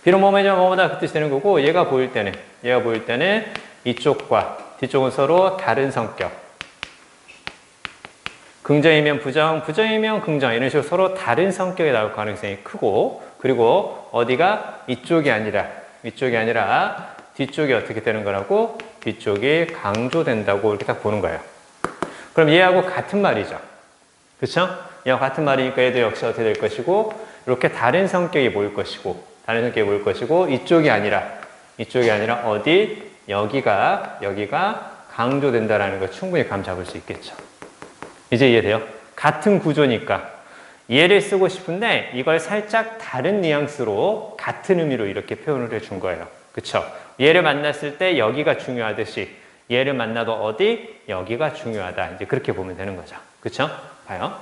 비록 뭐뭐이지만 뭐뭐다 그 뜻이 되는 거고 얘가 보일 때는 이쪽과 뒤쪽은 서로 다른 성격. 긍정이면 부정, 부정이면 긍정 이런 식으로 서로 다른 성격이 나올 가능성이 크고 그리고 어디가 이쪽이 아니라 뒤쪽이 어떻게 되는 거라고? 뒤쪽이 강조된다고 이렇게 딱 보는 거예요. 그럼 얘하고 같은 말이죠. 그쵸? 얘하고 같은 말이니까 얘도 역시 어떻게 될 것이고 이렇게 다른 성격이 모일 것이고 이쪽이 아니라 어디? 여기가 강조된다라는 걸 충분히 감 잡을 수 있겠죠. 이제 이해돼요? 같은 구조니까 얘를 쓰고 싶은데 이걸 살짝 다른 뉘앙스로 같은 의미로 이렇게 표현을 해준 거예요. 그쵸? 얘를 만났을 때 여기가 중요하듯이 얘를 만나도 어디? 여기가 중요하다. 이제 그렇게 보면 되는 거죠. 그쵸? 봐요.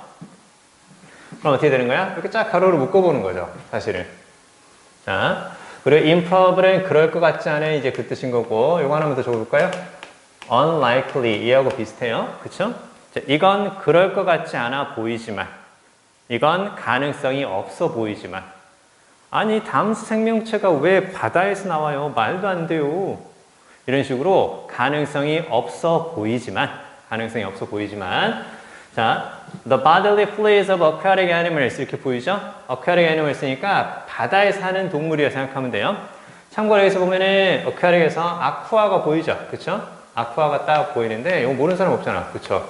그럼 어떻게 되는 거야? 이렇게 쫙 가로로 묶어보는 거죠. 사실은. 자, 그리고 improbable은 그럴 것 같지 않은 이제 그 뜻인 거고 이거 하나만 더 적어볼까요? unlikely 얘하고 비슷해요. 그쵸? 자, 이건 그럴 것 같지 않아 보이지만 이건 가능성이 없어 보이지만 아니 담수 생명체가 왜 바다에서 나와요? 말도 안 돼요. 이런 식으로 가능성이 없어 보이지만 자, the bodily fluids of aquatic animals 이렇게 보이죠? aquatic animals니까 바다에 사는 동물이라 생각하면 돼요. 참고로 여기서 보면은 aquatic에서 아쿠아가 보이죠? 그쵸? 아쿠아가 딱 보이는데 이거 모르는 사람 없잖아. 그쵸?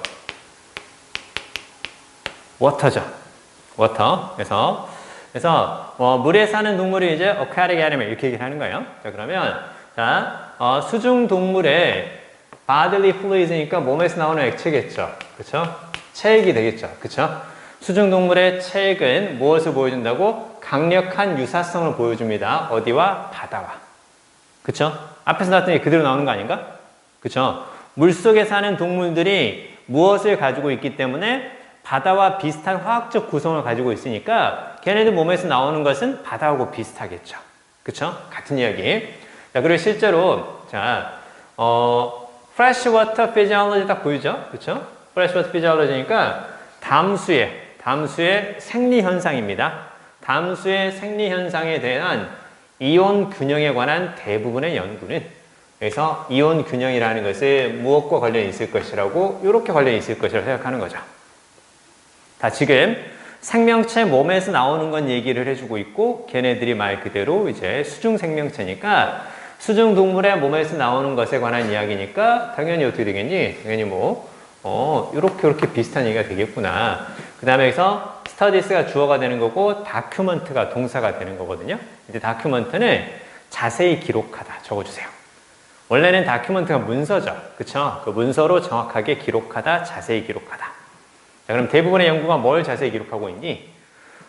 워터죠. 워터. 그래서 물에 사는 동물이 이제 aquatic animal 이렇게 얘기를 하는 거예요. 자, 그러면 수중 동물의 bodily fluids니까 몸에서 나오는 액체겠죠. 그렇죠? 체액이 되겠죠. 그렇죠? 수중 동물의 체액은 무엇을 보여준다고? 강력한 유사성을 보여줍니다. 어디와? 바다와. 그렇죠? 앞에서 나왔던 게 그대로 나오는 거 아닌가? 그렇죠? 물속에 사는 동물들이 무엇을 가지고 있기 때문에 바다와 비슷한 화학적 구성을 가지고 있으니까 걔네들 몸에서 나오는 것은 바다하고 비슷하겠죠. 그쵸? 같은 이야기. 자, 그리고 실제로, freshwater physiology 딱 보이죠? 그쵸? freshwater physiology니까 담수의 생리현상입니다. 담수의 생리현상에 대한 이온 균형에 관한 대부분의 연구는 그래서 이온 균형이라는 것은 무엇과 관련이 있을 것이라고 이렇게 관련이 있을 것이라고 생각하는 거죠. 다 지금 생명체 몸에서 나오는 건 얘기를 해주고 있고 걔네들이 말 그대로 이제 수중 생명체니까 수중 동물의 몸에서 나오는 것에 관한 이야기니까 당연히 어떻게 되겠니? 당연히 이렇게 비슷한 얘기가 되겠구나. 그 다음에 여기서 studies가 주어가 되는 거고 document가 동사가 되는 거거든요. 이제 document는 자세히 기록하다 적어주세요. 원래는 document가 문서죠. 그쵸? 그 문서로 정확하게 기록하다, 자세히 기록하다. 자, 그럼 대부분의 연구가 뭘 자세히 기록하고 있니?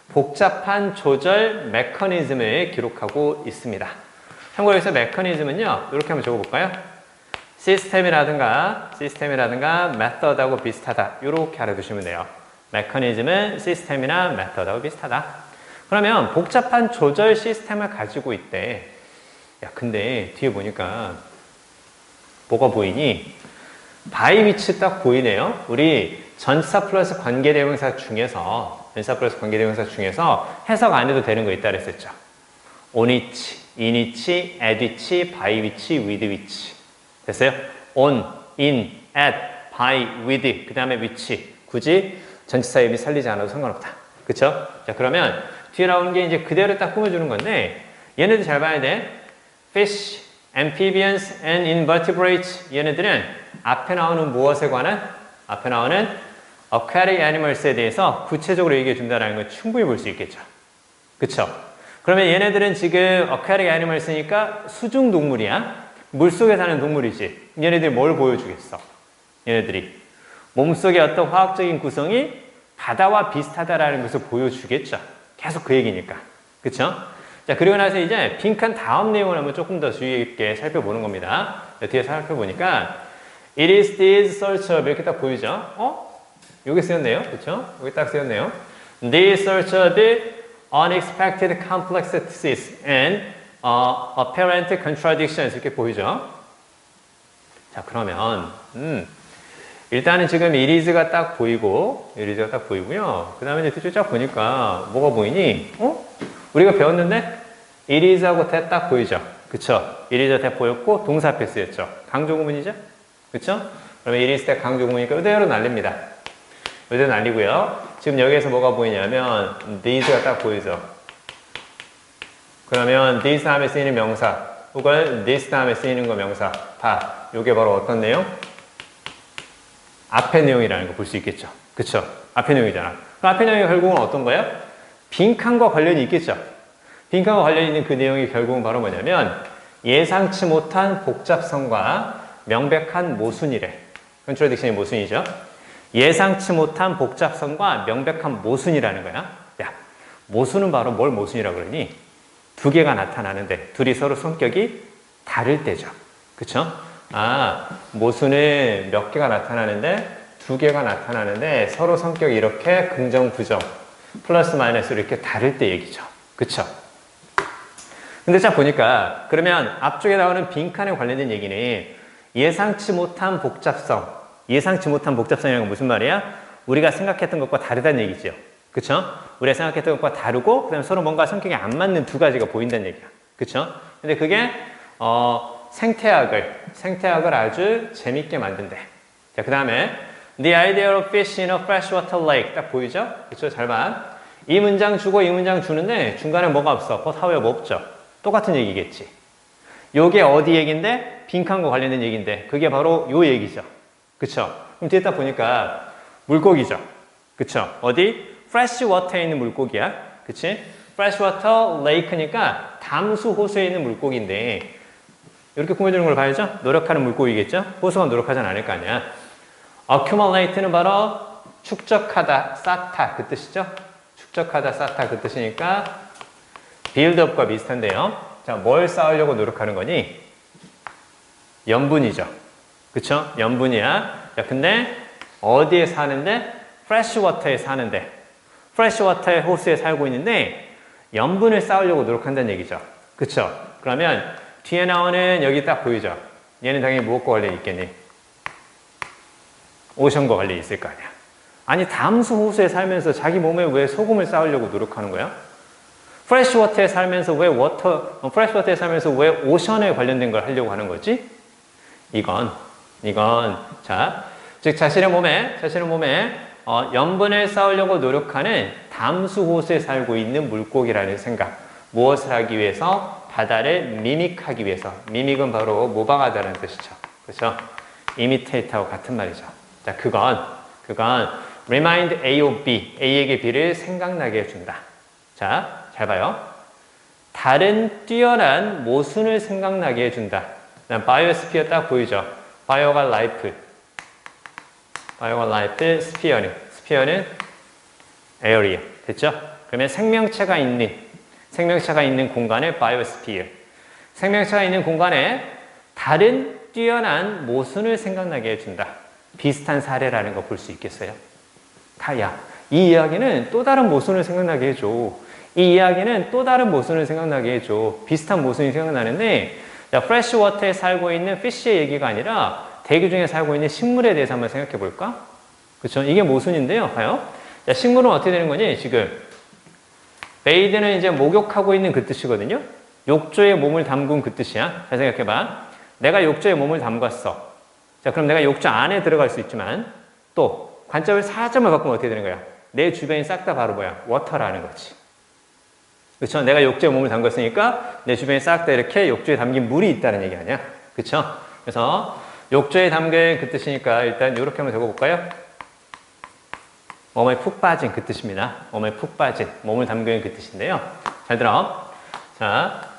복잡한 조절 메커니즘을 기록하고 있습니다. 참고로 여기서 메커니즘은요, 이렇게 한번 적어볼까요? 시스템이라든가 메서드하고 비슷하다. 이렇게 알아두시면 돼요. 메커니즘은 시스템이나 메서드하고 비슷하다. 그러면 복잡한 조절 시스템을 가지고 있대. 야, 근데 뒤에 보니까 뭐가 보이니? 바이 위치 딱 보이네요. 우리 전치사 플러스 관계대명사 중에서 해석 안 해도 되는 거 있다 그랬었죠. on which, in which, at which, by which, with which. 됐어요? on, in, at, by, with, 그 다음에 which. 굳이 전치사 예비 살리지 않아도 상관없다. 그쵸? 자, 그러면 뒤에 나오는 게 이제 그대로 딱 꾸며주는 건데 얘네들 잘 봐야 돼. fish, amphibians, and invertebrates. 얘네들은 앞에 나오는 무엇에 관한? 앞에 나오는 aquatic animals에 대해서 구체적으로 얘기해 준다는 걸 충분히 볼 수 있겠죠. 그쵸? 그러면 얘네들은 지금 aquatic animals니까 수중 동물이야. 물속에 사는 동물이지. 얘네들이 뭘 보여주겠어? 얘네들이 몸속의 어떤 화학적인 구성이 바다와 비슷하다라는 것을 보여주겠죠. 계속 그 얘기니까. 그쵸? 자, 그리고 나서 이제 빈칸 다음 내용을 한번 조금 더 주의 깊게 살펴보는 겁니다. 뒤에 살펴보니까 It is these sorts of 이렇게 딱 보이죠? 여기 쓰였네요. 그쵸? 여기 딱 쓰였네요. These sorts of unexpected complexities and apparent contradictions 이렇게 보이죠? 자, 그러면 일단은 지금 이리즈가 딱 보이고 이리즈가 딱 보이고요. 그 다음에 이제 뒤쪽 쫙 보니까 뭐가 보이니? 우리가 배웠는데 이리즈하고 대 딱 보이죠? 그쵸? 이리즈 대 보였고 동사 앞에 쓰였죠? 강조구문이죠? 그쵸? 그러면 이리즈 대 강조구문이니까 이대로 날립니다. 이대로 날리고요. 지금 여기에서 뭐가 보이냐면 these가 딱 보이죠? 그러면 this 다음에 쓰이는 명사 혹은 this 다음에 쓰이는 거 명사 다 요게 바로 어떤 내용? 앞의 내용이라는 거 볼 수 있겠죠. 그쵸? 앞의 내용이잖아. 그럼 앞의 내용이 결국은 어떤 거예요? 빈칸과 관련이 있겠죠. 빈칸과 관련이 있는 그 내용이 결국은 바로 뭐냐면 예상치 못한 복잡성과 명백한 모순이래. 컨트라딕션이 모순이죠. 예상치 못한 복잡성과 명백한 모순이라는 거야. 야, 모순은 바로 뭘 모순이라고 그러니? 두 개가 나타나는데 둘이 서로 성격이 다를 때죠. 그쵸? 모순은 몇 개가 나타나는데 두 개가 나타나는데 서로 성격이 이렇게 긍정, 부정, 플러스 마이너스로 이렇게 다를 때 얘기죠. 그쵸? 근데 자 보니까 그러면 앞쪽에 나오는 빈칸에 관련된 얘기는 예상치 못한 복잡성, 예상치 못한 복잡성이라는 건 무슨 말이야? 우리가 생각했던 것과 다르다는 얘기죠. 그쵸? 우리가 생각했던 것과 다르고 그다음에 서로 뭔가 성격이 안 맞는 두 가지가 보인다는 얘기야. 그쵸? 근데 그게 생태학을 아주 재밌게 만든대. 자, 그 다음에 The idea of fish in a freshwater lake 딱 보이죠? 그쵸? 잘 봐. 이 문장 주고 이 문장 주는데 중간에 뭐가 없어? but however 없죠? 똑같은 얘기겠지. 요게 어디 얘기인데? 빈칸과 관련된 얘기인데 그게 바로 요 얘기죠. 그쵸? 그럼 뒤에 딱 보니까 물고기죠. 그쵸? 어디? freshwater에 있는 물고기야. 그치? freshwater lake니까 담수 호수에 있는 물고기인데 이렇게 꾸며주는 걸 봐야죠? 노력하는 물고기겠죠? 호수가 노력하진 않을 거 아니야. accumulate는 바로 축적하다, 쌓다 그 뜻이죠? 축적하다, 쌓다 그 뜻이니까 build-up과 비슷한데요. 자, 뭘 쌓으려고 노력하는 거니? 염분이죠. 그쵸? 염분이야. 자, 근데 어디에 사는데? freshwater에 사는데 freshwater의 호수에 살고 있는데 염분을 쌓으려고 노력한다는 얘기죠. 그쵸? 그러면 뒤에 나오는 여기 딱 보이죠? 얘는 당연히 무엇과 관련이 있겠니? 오션과 관련이 있을 거 아니야. 아니 담수 호수에 살면서 자기 몸에 왜 소금을 쌓으려고 노력하는 거야? 프레시워터에 살면서 왜 프레시워터에 살면서 왜 오션에 관련된 걸 하려고 하는 거지? 이건 즉 자신의 몸에 염분을 쌓으려고 노력하는 담수 호수에 살고 있는 물고기라는 생각. 무엇을 하기 위해서? 바다를 미믹하기 위해서. 미믹은 바로 모방하다는 뜻이죠. 그렇죠? imitate하고 같은 말이죠. 자, 그건 remind A of B, A에게 B를 생각나게 해준다. 자, 잘 봐요. 다른 뛰어난 모순을 생각나게 해준다. 바이오스피어 딱 보이죠? 바이오가 라이프, 스피어는 에어리어. 됐죠? 그러면 생명체가 있는 공간을 바이오스피어. 생명체가 있는 공간에 다른 뛰어난 모순을 생각나게 해준다. 비슷한 사례라는 거 볼 수 있겠어요? 이 이야기는 또 다른 모순을 생각나게 해줘. 이 이야기는 또 다른 모순을 생각나게 해줘. 비슷한 모순이 생각나는데, 자, 프레시워터에 살고 있는 피쉬의 얘기가 아니라 대기 중에 살고 있는 식물에 대해서 한번 생각해 볼까? 그렇죠? 이게 모순인데요. 봐요. 자, 식물은 어떻게 되는 거니? 지금 베이드는 이제 목욕하고 있는 그 뜻이거든요. 욕조에 몸을 담근 그 뜻이야. 잘 생각해 봐. 내가 욕조에 몸을 담갔어. 자, 그럼 내가 욕조 안에 들어갈 수 있지만 또 관점을 살짝만 바꾸면 어떻게 되는 거야? 내 주변이 싹 다 바로 뭐야? 워터라는 거지. 그쵸? 내가 욕조에 몸을 담갔으니까 내 주변에 싹 다 이렇게 욕조에 담긴 물이 있다는 얘기 아니야? 그쵸? 그래서 욕조에 담긴 그 뜻이니까 일단 이렇게 한번 적어볼까요? 몸에 푹 빠진 그 뜻입니다. 몸에 푹 빠진, 몸을 담긴 그 뜻인데요. 잘 들어. 자,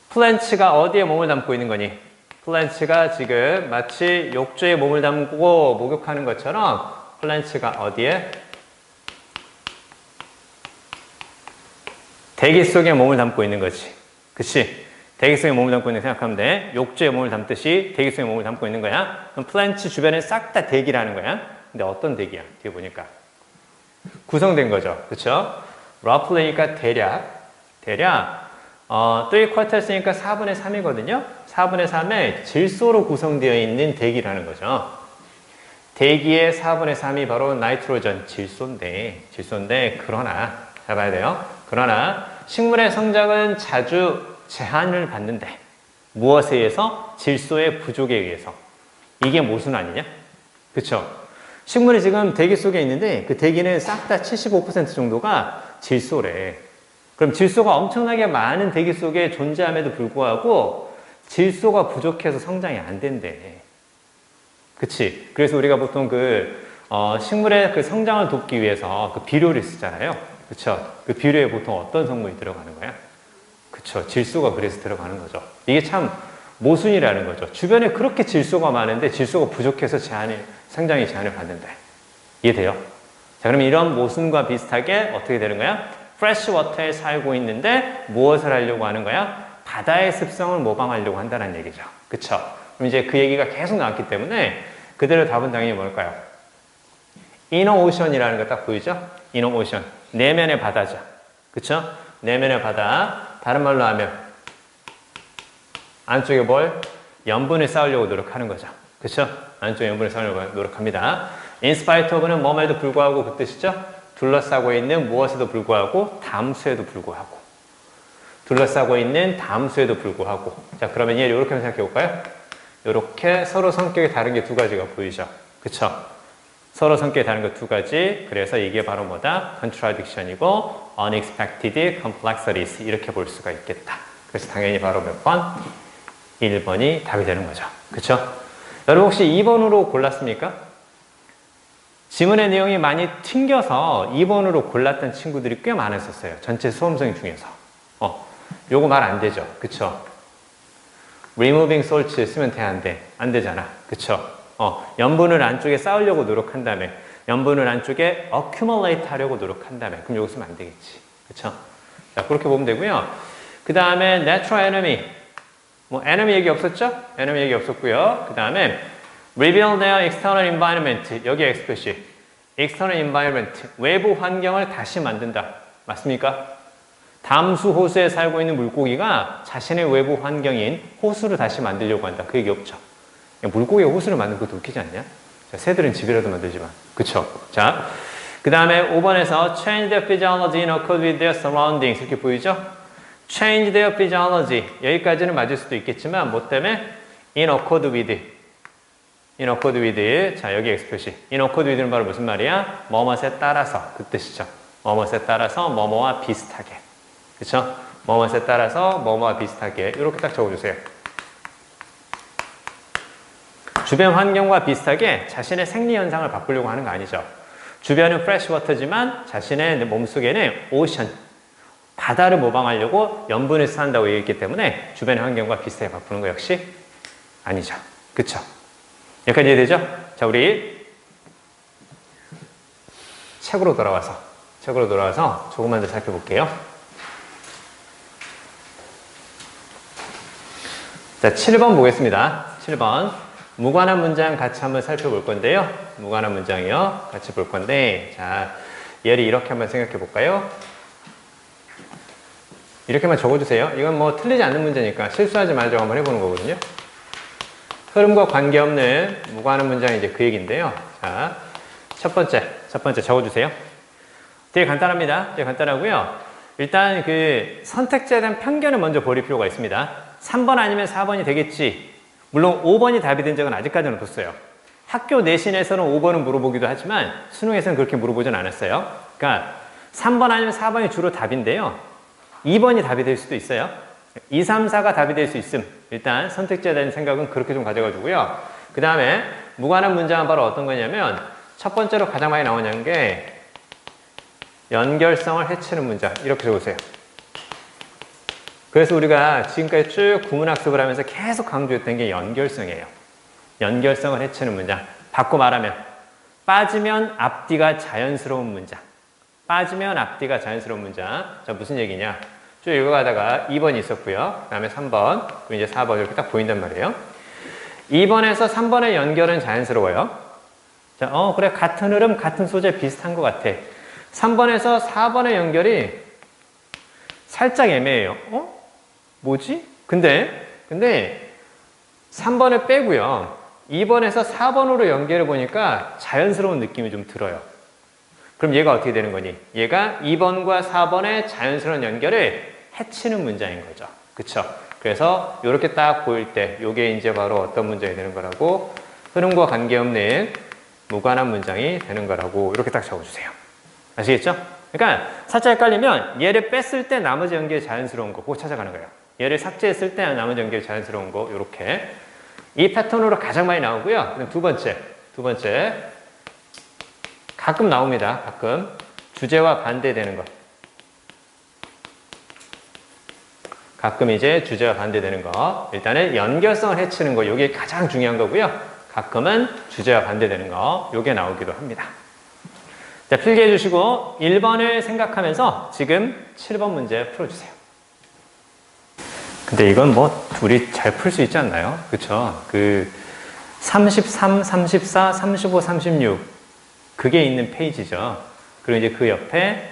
플랜츠가 어디에 몸을 담고 있는 거니? 플랜츠가 지금 마치 욕조에 몸을 담고 목욕하는 것처럼 플랜츠가 어디에? 대기 속에 몸을 담고 있는 거지. 그치? 대기 속에 몸을 담고 있는 거 생각하면 돼. 욕조에 몸을 담듯이 대기 속에 몸을 담고 있는 거야. 그럼 플랜츠 주변에 싹 다 대기라는 거야. 근데 어떤 대기야? 뒤에 보니까. 구성된 거죠. 그쵸? roughly니까 대략 3/4였으니까 4분의 3이거든요. 4분의 3의 질소로 구성되어 있는 대기라는 거죠. 대기의 4분의 3이 바로 나이트로전, 질소인데 그러나 잘 봐야 돼요. 그러나 식물의 성장은 자주 제한을 받는데 무엇에 의해서? 질소의 부족에 의해서. 이게 모순 아니냐? 그쵸? 식물이 지금 대기 속에 있는데 그 대기는 싹 다 75% 정도가 질소래. 그럼 질소가 엄청나게 많은 대기 속에 존재함에도 불구하고 질소가 부족해서 성장이 안 된대. 그치? 그래서 우리가 보통 식물의 그 성장을 돕기 위해서 그 비료를 쓰잖아요. 그쵸? 그 비료에 보통 어떤 성분이 들어가는 거야? 그쵸? 질소가 그래서 들어가는 거죠. 이게 참 모순이라는 거죠. 주변에 그렇게 질소가 많은데 질소가 부족해서 성장이 제한을 받는다. 이해돼요? 자, 그러면 이런 모순과 비슷하게 어떻게 되는 거야? 프레시 워터에 살고 있는데 무엇을 하려고 하는 거야? 바다의 습성을 모방하려고 한다는 얘기죠. 그쵸? 그럼 이제 그 얘기가 계속 나왔기 때문에 그대로 답은 당연히 뭘까요? 이너오션이라는 거 딱 보이죠? 이너오션. 내면의 바다죠. 그쵸? 내면의 바다. 다른 말로 하면 안쪽에 뭘? 염분을 쌓으려고 노력하는 거죠. 그쵸? 안쪽에 염분을 쌓으려고 노력합니다. In spite of는 뭐에도 불구하고 그 뜻이죠? 둘러싸고 있는 무엇에도 불구하고 담수에도 불구하고 둘러싸고 있는 담수에도 불구하고. 자, 그러면 얘를 이렇게 생각해 볼까요? 이렇게 서로 성격이 다른 게 두 가지가 보이죠. 그쵸? 서로 성격이 다른 거 두 가지. 그래서 이게 바로 뭐다? contradiction이고 unexpected complexities 이렇게 볼 수가 있겠다. 그래서 당연히 바로 몇 번? 1번이 답이 되는 거죠. 그쵸? 여러분 혹시 2번으로 골랐습니까? 지문의 내용이 많이 튕겨서 2번으로 골랐던 친구들이 꽤 많았었어요. 전체 수험생 중에서. 요거 말 안 되죠. 그쵸? removing salt 쓰면 돼, 안 돼? 안 되잖아. 그쵸? 염분을 안쪽에 쌓으려고 노력한다며. 염분을 안쪽에 accumulate 하려고 노력한다며. 그럼 요거 쓰면 안 되겠지. 그쵸? 자, 그렇게 보면 되고요. 그 다음에 natural enemy. enemy 얘기 없었죠? enemy 얘기 없었고요. 그 다음에 reveal their external environment. 여기 X 표시. external environment. 외부 환경을 다시 만든다. 맞습니까? 담수 호수에 살고 있는 물고기가 자신의 외부 환경인 호수를 다시 만들려고 한다. 그 얘기 없죠. 물고기가 호수를 만드는 것도 웃기지 않냐? 자, 새들은 집이라도 만들지만. 그쵸? 자, 그 다음에 5번에서 change their physiology in accord with their surroundings. 이렇게 보이죠? change their physiology. 여기까지는 맞을 수도 있겠지만 뭐 때문에? in accord with. in accord with. 자, 여기 X 표시. in accord with는 바로 무슨 말이야? 뭐뭇에 따라서. 그 뜻이죠. 뭐뭇에 따라서 뭐뭐와 비슷하게. 그쵸? 뭐뭇에 따라서 뭐뭐와 비슷하게. 이렇게 딱 적어주세요. 주변 환경과 비슷하게 자신의 생리 현상을 바꾸려고 하는 거 아니죠. 주변은 fresh water지만 자신의 몸속에는 ocean, 바다를 모방하려고 염분을 쌓는다고 얘기했기 때문에 주변의 환경과 비슷하게 바꾸는 거 역시 아니죠. 그쵸? 여기까지 이해되죠? 자, 우리 책으로 돌아와서 조금만 더 살펴볼게요. 자, 7번 보겠습니다. 7번. 무관한 문장 같이 한번 살펴볼 건데요. 무관한 문장이요. 같이 볼 건데, 자, 얘를 이렇게 한번 생각해 볼까요? 이렇게만 적어주세요. 이건 뭐 틀리지 않는 문제니까 실수하지 말자고 한번 해보는 거거든요. 흐름과 관계없는 무관한 문장이 이제 그 얘기인데요. 자, 첫 번째 적어주세요. 되게 간단합니다. 되게 간단하고요. 일단 그 선택지에 대한 편견을 먼저 버릴 필요가 있습니다. 3번 아니면 4번이 되겠지. 물론 5번이 답이 된 적은 아직까지는 없었어요. 학교 내신에서는 5번은 물어보기도 하지만 수능에서는 그렇게 물어보진 않았어요. 그러니까 3번 아니면 4번이 주로 답인데요. 2번이 답이 될 수도 있어요. 2, 3, 4가 답이 될 수 있음. 일단 선택지에 대한 생각은 그렇게 좀 가져가지고요. 그 다음에 무관한 문장은 바로 어떤 거냐면 첫 번째로 가장 많이 나오는 게 연결성을 해치는 문장. 이렇게 적으세요. 그래서 우리가 지금까지 쭉 구문학습을 하면서 계속 강조했던 게 연결성이에요. 연결성을 해치는 문장. 바꿔 말하면 빠지면 앞뒤가 자연스러운 문장. 빠지면 앞뒤가 자연스러운 문장. 자, 무슨 얘기냐? 쭉 읽어가다가 2번이 있었고요. 그 다음에 3번, 그리고 이제 4번 이렇게 딱 보인단 말이에요. 2번에서 3번의 연결은 자연스러워요. 자, 그래. 같은 흐름, 같은 소재 비슷한 것 같아. 3번에서 4번의 연결이 살짝 애매해요. 뭐지? 근데 3번을 빼고요. 2번에서 4번으로 연결해 보니까 자연스러운 느낌이 좀 들어요. 그럼 얘가 어떻게 되는 거니? 얘가 2번과 4번의 자연스러운 연결을 해치는 문장인 거죠. 그쵸? 그래서 이렇게 딱 보일 때 이게 이제 바로 어떤 문장이 되는 거라고? 흐름과 관계없는 무관한 문장이 되는 거라고 이렇게 딱 적어주세요. 아시겠죠? 그러니까 살짝 헷갈리면 얘를 뺐을 때 나머지 연결이 자연스러운 거 그거 찾아가는 거예요. 얘를 삭제했을 때 나머지 연결이 자연스러운 거 이렇게 이 패턴으로 가장 많이 나오고요. 그럼 두 번째 가끔 나옵니다. 가끔 주제와 반대되는 거. 가끔 이제 주제와 반대되는 거. 일단은 연결성을 해치는 거. 이게 가장 중요한 거고요. 가끔은 주제와 반대되는 거. 이게 나오기도 합니다. 자, 필기해 주시고 1번을 생각하면서 지금 7번 문제 풀어주세요. 근데 이건 뭐 둘이 잘 풀 수 있지 않나요? 그쵸? 33, 34, 35, 36 그게 있는 페이지죠. 그리고 이제 그 옆에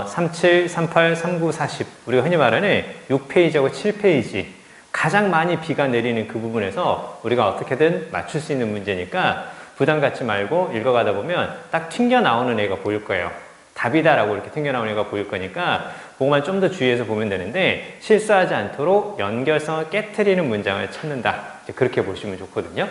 37, 38, 39, 40 우리가 흔히 말하는 6페이지하고 7페이지 가장 많이 비가 내리는 그 부분에서 우리가 어떻게든 맞출 수 있는 문제니까 부담 갖지 말고 읽어가다 보면 딱 튕겨 나오는 애가 보일 거예요. 답이다라고 이렇게 튕겨 나오는 애가 보일 거니까 그것만 좀 더 주의해서 보면 되는데 실수하지 않도록 연결성을 깨트리는 문장을 찾는다. 이제 그렇게 보시면 좋거든요.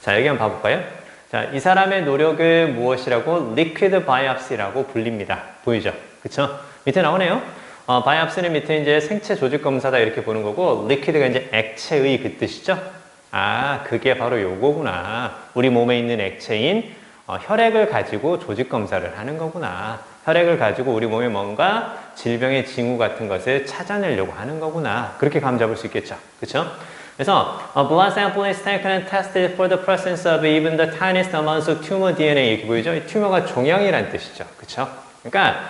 자, 여기 한번 봐볼까요? 자, 이 사람의 노력을 무엇이라고? liquid biopsy라고 불립니다. 보이죠? 그쵸? 밑에 나오네요. biopsy는 밑에 이제 생체 조직 검사다 이렇게 보는 거고 liquid가 이제 액체의 그 뜻이죠? 아, 그게 바로 요거구나. 우리 몸에 있는 액체인 혈액을 가지고 조직 검사를 하는 거구나. 혈액을 가지고 우리 몸에 뭔가 질병의 징후 같은 것을 찾아내려고 하는 거구나. 그렇게 감 잡을 수 있겠죠. 그쵸? 그래서 blood sample is taken and tested for the presence of even the tiniest amounts of tumor DNA 이렇게 보이죠? 이 튜머가 종양이란 뜻이죠. 그쵸? 그러니까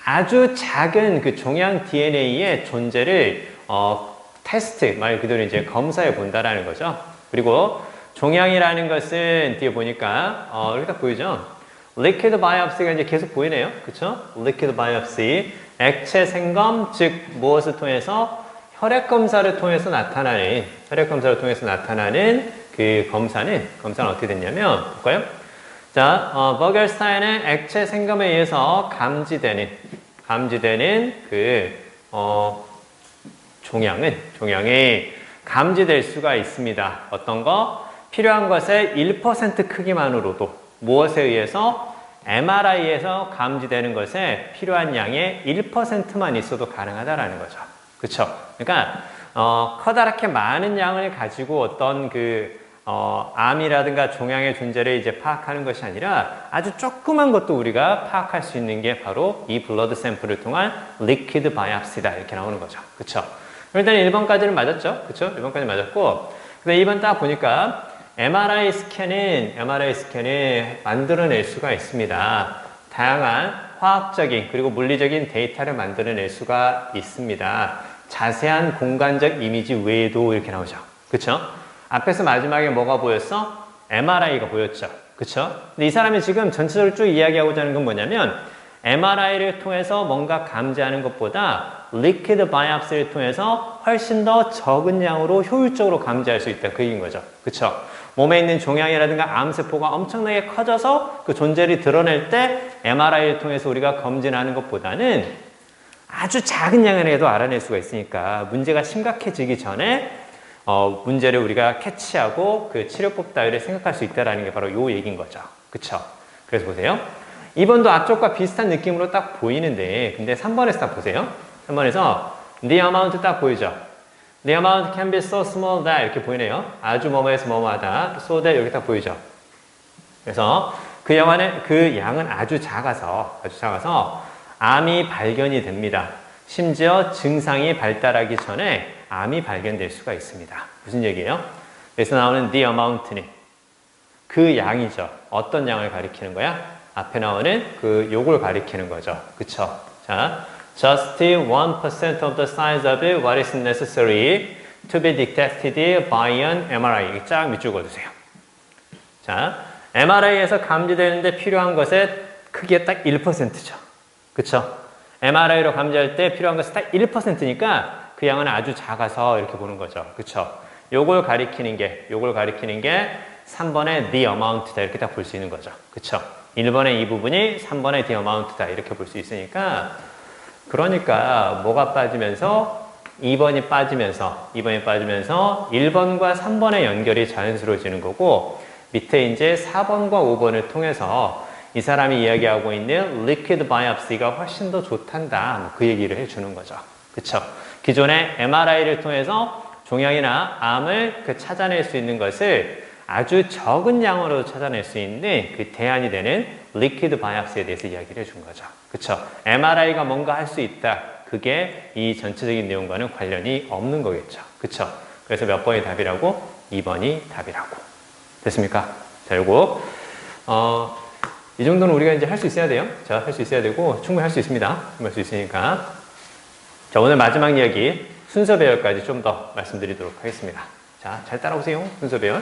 아주 작은 그 종양 DNA의 존재를 테스트, 말 그대로 이제 검사해 본다라는 거죠. 그리고 종양이라는 것은 뒤에 보니까 이렇게 딱 보이죠? liquid biopsy가 이제 계속 보이네요. 그쵸? liquid biopsy, 액체 생검, 즉 무엇을 통해서 혈액 검사를 통해서 나타나는 그 검사는 어떻게 됐냐면 볼까요? 자, 버겔스타인은 액체 생검에 의해서 감지되는 그 종양이 감지될 수가 있습니다. 어떤 거? 필요한 것의 1% 크기만으로도 무엇에 의해서? MRI에서 감지되는 것에 필요한 양의 1%만 있어도 가능하다라는 거죠. 그쵸? 그러니까 커다랗게 많은 양을 가지고 어떤 암이라든가 종양의 존재를 이제 파악하는 것이 아니라 아주 조그만 것도 우리가 파악할 수 있는 게 바로 이 블러드 샘플을 통한 리퀴드 바이옵시다 이렇게 나오는 거죠. 그쵸? 일단 1번까지는 맞았죠? 그쵸? 1번까지 맞았고 근데 2번 딱 보니까 MRI 스캔은 만들어낼 수가 있습니다. 다양한 화학적인 그리고 물리적인 데이터를 만들어낼 수가 있습니다. 자세한 공간적 이미지 외에도 이렇게 나오죠. 그쵸? 앞에서 마지막에 뭐가 보였어? MRI가 보였죠. 그쵸? 근데 이 사람이 지금 전체적으로 쭉 이야기하고자 하는 건 뭐냐면 MRI를 통해서 뭔가 감지하는 것보다 리퀴드 바이옵시를 통해서 훨씬 더 적은 양으로 효율적으로 감지할 수 있다. 그 얘기인 거죠. 그쵸? 몸에 있는 종양이라든가 암세포가 엄청나게 커져서 그 존재를 드러낼 때 MRI를 통해서 우리가 검진하는 것보다는 아주 작은 양에도 알아낼 수가 있으니까 문제가 심각해지기 전에 문제를 우리가 캐치하고 그 치료법 따위를 생각할 수 있다는 게 바로 요 얘기인 거죠. 그쵸? 그래서 보세요. 2번도 앞쪽과 비슷한 느낌으로 딱 보이는데 근데 3번에서 딱 보세요. 3번에서 the amount 딱 보이죠? The amount can be so small that 이렇게 보이네요. 아주 뭐뭐해서 뭐뭐하다. so that 여기 딱 보이죠? 그래서 그 양은 아주 작아서 암이 발견이 됩니다. 심지어 증상이 발달하기 전에 암이 발견될 수가 있습니다. 무슨 얘기예요? 여기서 나오는 the amount는 그 양이죠. 어떤 양을 가리키는 거야? 앞에 나오는 요걸 가리키는 거죠. 그쵸? 자, just 1% of the size of what is necessary to be detected by an MRI. 쫙 밑줄 그어주세요. 자, MRI에서 감지되는데 필요한 것의 크기가 딱 1%죠. 그쵸? MRI로 감지할 때 필요한 것이 딱 1%니까 그 양은 아주 작아서 이렇게 보는 거죠. 그쵸? 요걸 가리키는 게 3번의 the amount다. 이렇게 딱 볼 수 있는 거죠. 그쵸? 1번의 이 부분이 3번의 the amount다. 이렇게 볼 수 있으니까 그러니까 뭐가 빠지면서 2번이 빠지면서 1번과 3번의 연결이 자연스러워지는 거고 밑에 이제 4번과 5번을 통해서 이 사람이 이야기하고 있는 liquid biopsy가 훨씬 더 좋단다. 그 얘기를 해주는 거죠. 그쵸? 기존의 MRI를 통해서 종양이나 암을 찾아낼 수 있는 것을 아주 적은 양으로 찾아낼 수 있는 그 대안이 되는 liquid biopsy에 대해서 이야기를 해준 거죠. 그쵸? MRI가 뭔가 할 수 있다. 그게 이 전체적인 내용과는 관련이 없는 거겠죠. 그쵸? 그래서 몇 번이 답이라고? 2번이 답이라고. 됐습니까? 자, 요거 이 정도는 우리가 이제 할 수 있어야 돼요. 자, 할 수 있어야 되고 충분히 할 수 있습니다. 할 수 있으니까. 자, 오늘 마지막 이야기 순서 배열까지 좀 더 말씀드리도록 하겠습니다. 자, 잘 따라오세요. 순서 배열.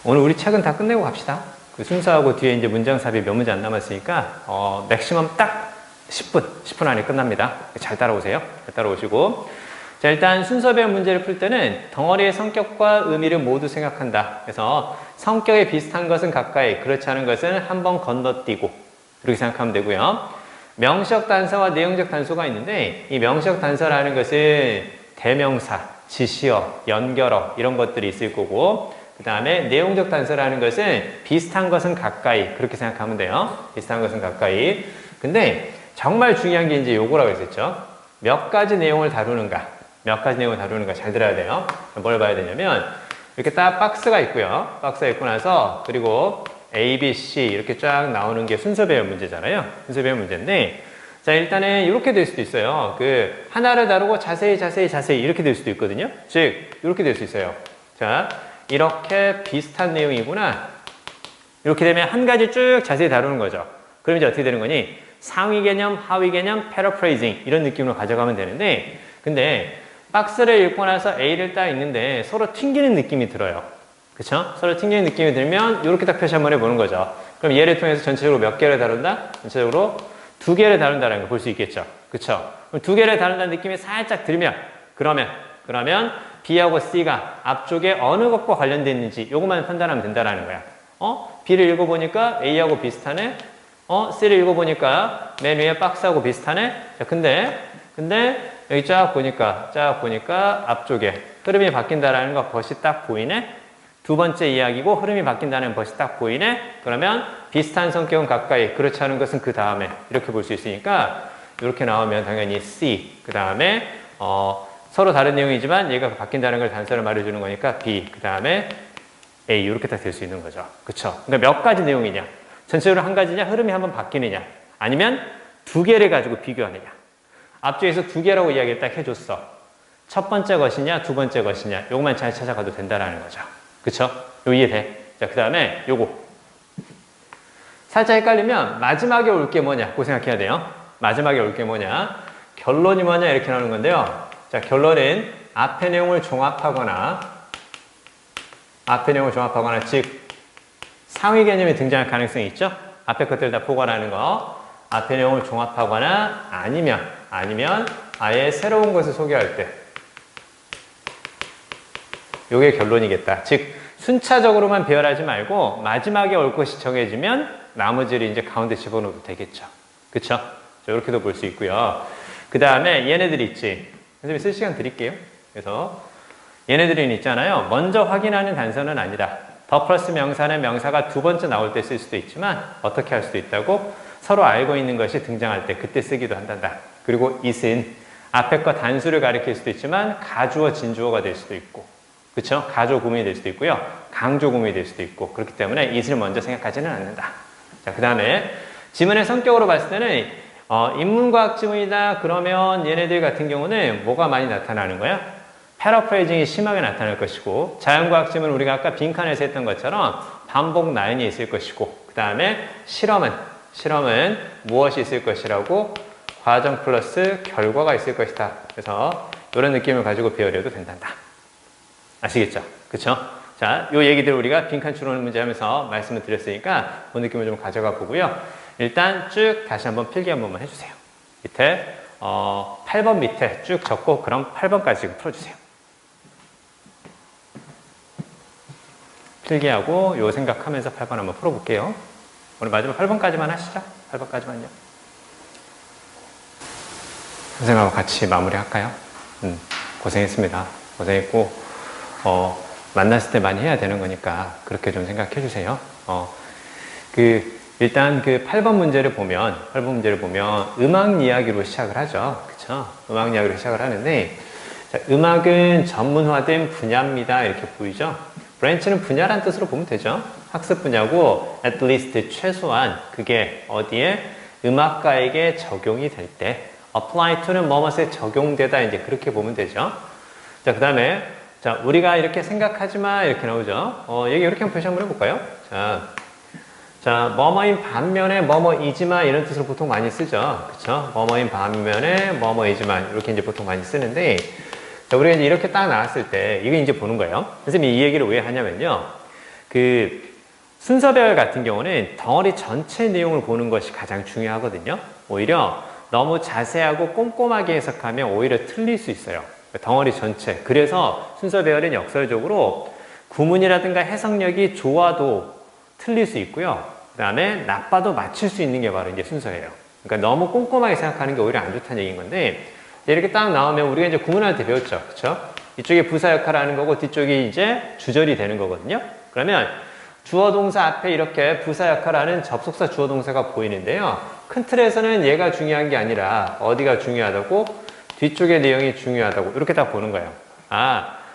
오늘 우리 책은 다 끝내고 갑시다. 그 순서하고 뒤에 이제 문장 삽입 몇 문제 안 남았으니까 맥시멈 딱 10분 안에 끝납니다. 잘 따라오세요. 잘 따라오시고. 자, 일단 순서 배열 문제를 풀 때는 덩어리의 성격과 의미를 모두 생각한다. 그래서 성격에 비슷한 것은 가까이, 그렇지 않은 것은 한번 건너뛰고 이렇게 생각하면 되고요. 명시적 단서와 내용적 단서가 있는데 이 명시적 단서라는 것은 대명사, 지시어, 연결어 이런 것들이 있을 거고 그 다음에 내용적 단서라는 것은 비슷한 것은 가까이 그렇게 생각하면 돼요. 비슷한 것은 가까이. 근데 정말 중요한 게 이제 요거라고 했었죠. 몇 가지 내용을 다루는가 잘 들어야 돼요. 뭘 봐야 되냐면 이렇게 딱 박스가 있고요. 박스가 있고 나서 그리고 A, B, C 이렇게 쫙 나오는 게 순서 배열 문제잖아요. 순서 배열 문제인데 자, 일단은 이렇게 될 수도 있어요. 그 하나를 다루고 자세히 이렇게 될 수도 있거든요. 즉 이렇게 될 수 있어요. 자, 이렇게 비슷한 내용이구나. 이렇게 되면 한 가지 쭉 자세히 다루는 거죠. 그럼 이제 어떻게 되는 거니? 상위 개념, 하위 개념, paraphrasing 이런 느낌으로 가져가면 되는데 근데 박스를 읽고 나서 A를 딱 읽는데 서로 튕기는 느낌이 들어요. 그쵸? 서로 튕기는 느낌이 들면 이렇게 딱 표시 한번 해보는 거죠. 그럼 얘를 통해서 전체적으로 몇 개를 다룬다? 전체적으로 2개를 다룬다는 걸 볼 수 있겠죠. 그쵸? 그럼 2개를 다룬다는 느낌이 살짝 들면 그러면 B하고 C가 앞쪽에 어느 것과 관련되어 있는지 이것만 판단하면 된다는 거야. B를 읽어보니까 A하고 비슷하네? C를 읽어보니까 맨 위에 박스하고 비슷하네? 자, 근데 여기 쫙 보니까 앞쪽에 흐름이 바뀐다라는 거 벗이 딱 보이네? 두 번째 이야기고 흐름이 바뀐다는 벗이 딱 보이네? 그러면 비슷한 성격은 가까이, 그렇지 않은 것은 그 다음에 이렇게 볼 수 있으니까 이렇게 나오면 당연히 C, 그 다음에 서로 다른 내용이지만 얘가 바뀐다는 걸 단서를 말해주는 거니까 B, 그 다음에 A 이렇게 딱 될 수 있는 거죠. 그쵸? 그러니까 몇 가지 내용이냐? 전체적으로 한 가지냐? 흐름이 한번 바뀌느냐? 아니면 2개를 가지고 비교하느냐? 앞쪽에서 2개라고 이야기를 딱 해줬어. 첫 번째 것이냐, 두 번째 것이냐, 요것만 잘 찾아가도 된다라는 거죠. 그쵸? 요 이해돼? 자, 그 다음에 요거. 살짝 헷갈리면 마지막에 올 게 뭐냐? 그거 생각해야 돼요. 마지막에 올 게 뭐냐? 결론이 뭐냐? 이렇게 나오는 건데요. 자, 결론은 앞의 내용을 종합하거나, 즉, 상위 개념이 등장할 가능성이 있죠? 앞에 것들 다 포괄하는 거. 앞의 내용을 종합하거나, 아니면 아예 새로운 것을 소개할 때. 요게 결론이겠다. 즉, 순차적으로만 배열하지 말고, 마지막에 올 것이 정해지면, 나머지를 이제 가운데 집어넣어도 되겠죠. 그쵸? 자, 이렇게도 볼 수 있고요. 그 다음에 얘네들이 있지. 선생님이 쓸 시간 드릴게요. 그래서 얘네들이 있잖아요. 먼저 확인하는 단서는 아니다. 더 플러스 명사는 명사가 두 번째 나올 때 쓸 수도 있지만 어떻게 할 수도 있다고? 서로 알고 있는 것이 등장할 때 그때 쓰기도 한단다. 그리고 it은 앞에 거 단수를 가리킬 수도 있지만 가주어, 진주어가 될 수도 있고, 그쵸? 가조 구문이 될 수도 있고요. 강조 구문이 될 수도 있고, 그렇기 때문에 it을 먼저 생각하지는 않는다. 자, 그 다음에 지문의 성격으로 봤을 때는 인문과학 지문이다 그러면 얘네들 같은 경우는 뭐가 많이 나타나는 거야? 패러프레이징이 심하게 나타날 것이고, 자연과학 지문은 우리가 아까 빈칸에서 했던 것처럼 반복 라인이 있을 것이고, 그 다음에 실험은 무엇이 있을 것이라고? 과정 플러스 결과가 있을 것이다. 그래서 이런 느낌을 가지고 배우려도 된단다. 아시겠죠? 그쵸? 자, 요 얘기들 우리가 빈칸 추론을 문제 하면서 말씀을 드렸으니까 그 느낌을 좀 가져가 보고요. 일단 쭉 다시 한번 필기 한 번만 해주세요. 밑에 8번 밑에 쭉 적고 그럼 8번까지 풀어주세요. 필기하고 요 생각하면서 8번 한번 풀어볼게요. 오늘 마지막 8번까지만 하시죠. 8번까지만요. 선생님하고 같이 마무리할까요? 고생했습니다. 고생했고 만났을 때 많이 해야 되는 거니까 그렇게 좀 생각해 주세요. 일단 그 8번 문제를 보면 음악 이야기로 시작을 하죠. 그쵸? 음악 이야기로 시작을 하는데, 자, 음악은 전문화된 분야입니다. 이렇게 보이죠? 브랜치는 분야란 뜻으로 보면 되죠. 학습 분야고, at least 최소한 그게 어디에? 음악가에게 적용이 될 때, apply to는 뭐뭐에 적용되다 이제 그렇게 보면 되죠. 자, 그 다음에 자, 우리가 이렇게 생각하지만 이렇게 나오죠. 얘기 이렇게 한번 표시 한번 해볼까요? 자, 뭐뭐인 반면에 뭐뭐이지만 이런 뜻으로 보통 많이 쓰죠. 그쵸? 뭐뭐인 반면에 뭐뭐이지만 이렇게 이제 보통 많이 쓰는데, 자, 우리가 이제 이렇게 딱 나왔을 때 이게 이제 보는 거예요. 선생님이 이 얘기를 왜 하냐면요. 그 순서별 같은 경우는 덩어리 전체 내용을 보는 것이 가장 중요하거든요. 오히려 너무 자세하고 꼼꼼하게 해석하면 오히려 틀릴 수 있어요. 덩어리 전체. 그래서 순서 배열은 역설적으로 구문이라든가 해석력이 좋아도 틀릴 수 있고요. 그 다음에 나빠도 맞출 수 있는 게 바로 이제 순서예요. 그러니까 너무 꼼꼼하게 생각하는 게 오히려 안 좋다는 얘기인 건데, 이렇게 딱 나오면 우리가 이제 구문할 때 배웠죠. 그쵸? 이쪽이 부사 역할을 하는 거고 뒤쪽이 이제 주절이 되는 거거든요. 그러면 주어 동사 앞에 이렇게 부사 역할을 하는 접속사 주어 동사가 보이는데요. 큰 틀에서는 얘가 중요한 게 아니라 어디가 중요하다고? 뒤쪽의 내용이 중요하다고 이렇게 딱 보는 거예요.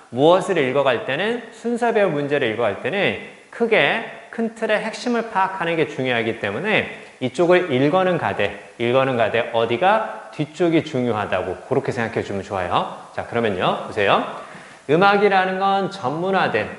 무엇을 읽어갈 때는 순서별 문제를 읽어갈 때는 크게 큰 틀의 핵심을 파악하는 게 중요하기 때문에 이쪽을 읽어는 가되 어디가 뒤쪽이 중요하다고 그렇게 생각해 주면 좋아요. 자, 그러면요 보세요. 음악이라는 건 전문화된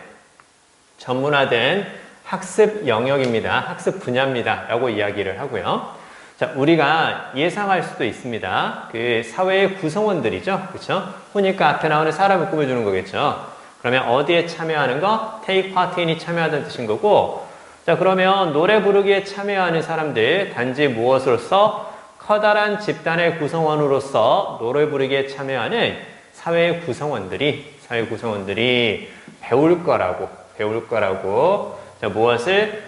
학습 영역입니다. 학습 분야입니다. 라고 이야기를 하고요. 자, 우리가 예상할 수도 있습니다. 그 사회의 구성원들이죠. 그렇죠? 보니까 앞에 나오는 사람을 꾸며주는 거겠죠. 그러면 어디에 참여하는 거? take part in이 참여하다는 뜻인 거고, 자, 그러면 노래 부르기에 참여하는 사람들, 단지 무엇으로서? 커다란 집단의 구성원으로서 노래 부르기에 참여하는 사회의 구성원들이 배울 거라고. 자,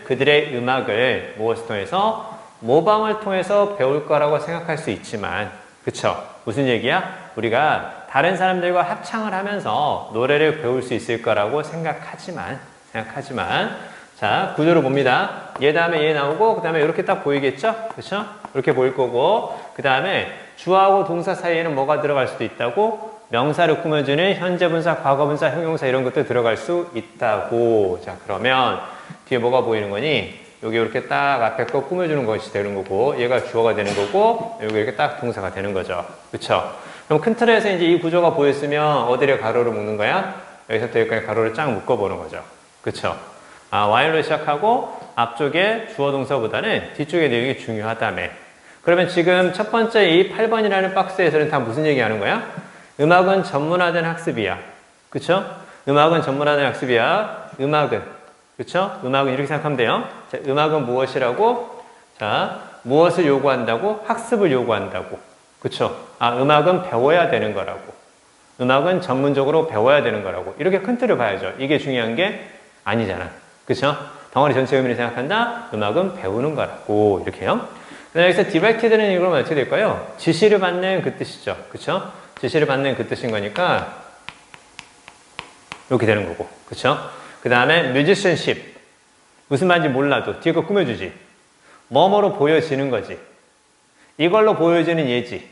그들의 음악을 무엇을 통해서? 모방을 통해서 배울 거라고 생각할 수 있지만, 그쵸? 무슨 얘기야? 우리가 다른 사람들과 합창을 하면서 노래를 배울 수 있을 거라고 생각하지만, 자, 구조를 봅니다. 얘 다음에 얘 나오고, 그 다음에 이렇게 딱 보이겠죠? 그쵸? 이렇게 보일 거고, 그 다음에 주어하고 동사 사이에는 뭐가 들어갈 수도 있다고? 명사를 꾸며주는 현재분사, 과거분사, 형용사 이런 것도 들어갈 수 있다고. 자, 그러면 뒤에 뭐가 보이는 거니? 여기 이렇게 딱 앞에 거 꾸며주는 것이 되는 거고, 얘가 주어가 되는 거고, 여기 이렇게 딱 동사가 되는 거죠. 그쵸? 그럼 큰 틀에서 이제 이 구조가 보였으면 어디를 가로로 묶는 거야? 여기서부터 여기까지 가로를 쫙 묶어보는 거죠. 그쵸? while로 시작하고 앞쪽에 주어 동사보다는 뒤쪽의 내용이 중요하다며. 그러면 지금 첫 번째 이 8번이라는 박스에서는 다 무슨 얘기 하는 거야? 음악은 전문화된 학습이야. 그쵸? 음악은 전문화된 학습이야. 그쵸? 음악은 이렇게 생각하면 돼요. 자, 음악은 무엇이라고? 자, 무엇을 요구한다고? 학습을 요구한다고. 그쵸? 음악은 배워야 되는 거라고. 음악은 전문적으로 배워야 되는 거라고. 이렇게 큰 틀을 봐야죠. 이게 중요한 게 아니잖아. 그쵸? 덩어리 전체 의미를 생각한다? 음악은 배우는 거라고. 이렇게요. 여기서 directed는 이거면 어떻게 될까요? 지시를 받는 그 뜻이죠. 그쵸? 지시를 받는 그 뜻인 거니까 이렇게 되는 거고. 그쵸? 그 다음에 musicianship. 무슨 말인지 몰라도 뒤에 거 꾸며주지. 뭐뭐로 보여지는 거지. 이걸로 보여지는 얘지.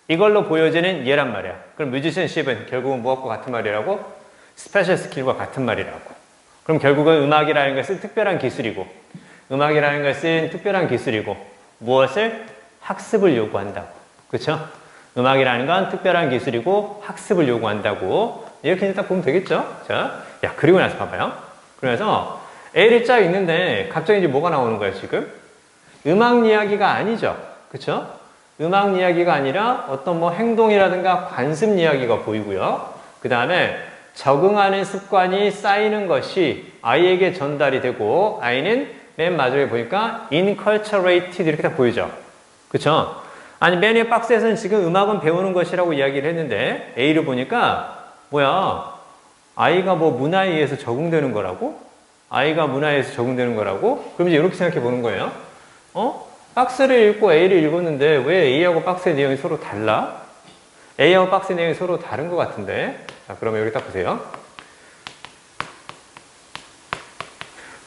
이걸로 보여지는 얘란 말이야. 그럼 뮤지션십은 결국은 무엇과 같은 말이라고? 스페셜 스킬과 같은 말이라고. 그럼 결국은 음악이라는 것은 특별한 기술이고, 음악이라는 것은 특별한 기술이고, 무엇을? 학습을 요구한다고. 그쵸? 음악이라는 건 특별한 기술이고 학습을 요구한다고. 이렇게 이제 딱 보면 되겠죠? 자, 야, 그리고 나서 봐봐요. 그래서 A를 쫙 있는데 갑자기 이제 뭐가 나오는 거예요, 지금? 음악 이야기가 아니죠. 그쵸? 음악 이야기가 아니라 어떤 뭐 행동이라든가 관습 이야기가 보이고요. 그 다음에 적응하는 습관이 쌓이는 것이 아이에게 전달이 되고, 아이는 맨 마지막에 보니까 inculturated 이렇게 딱 보이죠. 그쵸? 아니, 맨 위에 박스에서는 지금 음악은 배우는 것이라고 이야기를 했는데 A를 보니까 뭐야? 아이가 뭐 문화에 의해서 적응되는 거라고? 아이가 문화에 의해서 적응되는 거라고? 그럼 이제 이렇게 생각해 보는 거예요. 박스를 읽고 A를 읽었는데 왜 A하고 박스의 내용이 서로 달라? A하고 박스의 내용이 서로 다른 것 같은데. 자, 그러면 여기 딱 보세요.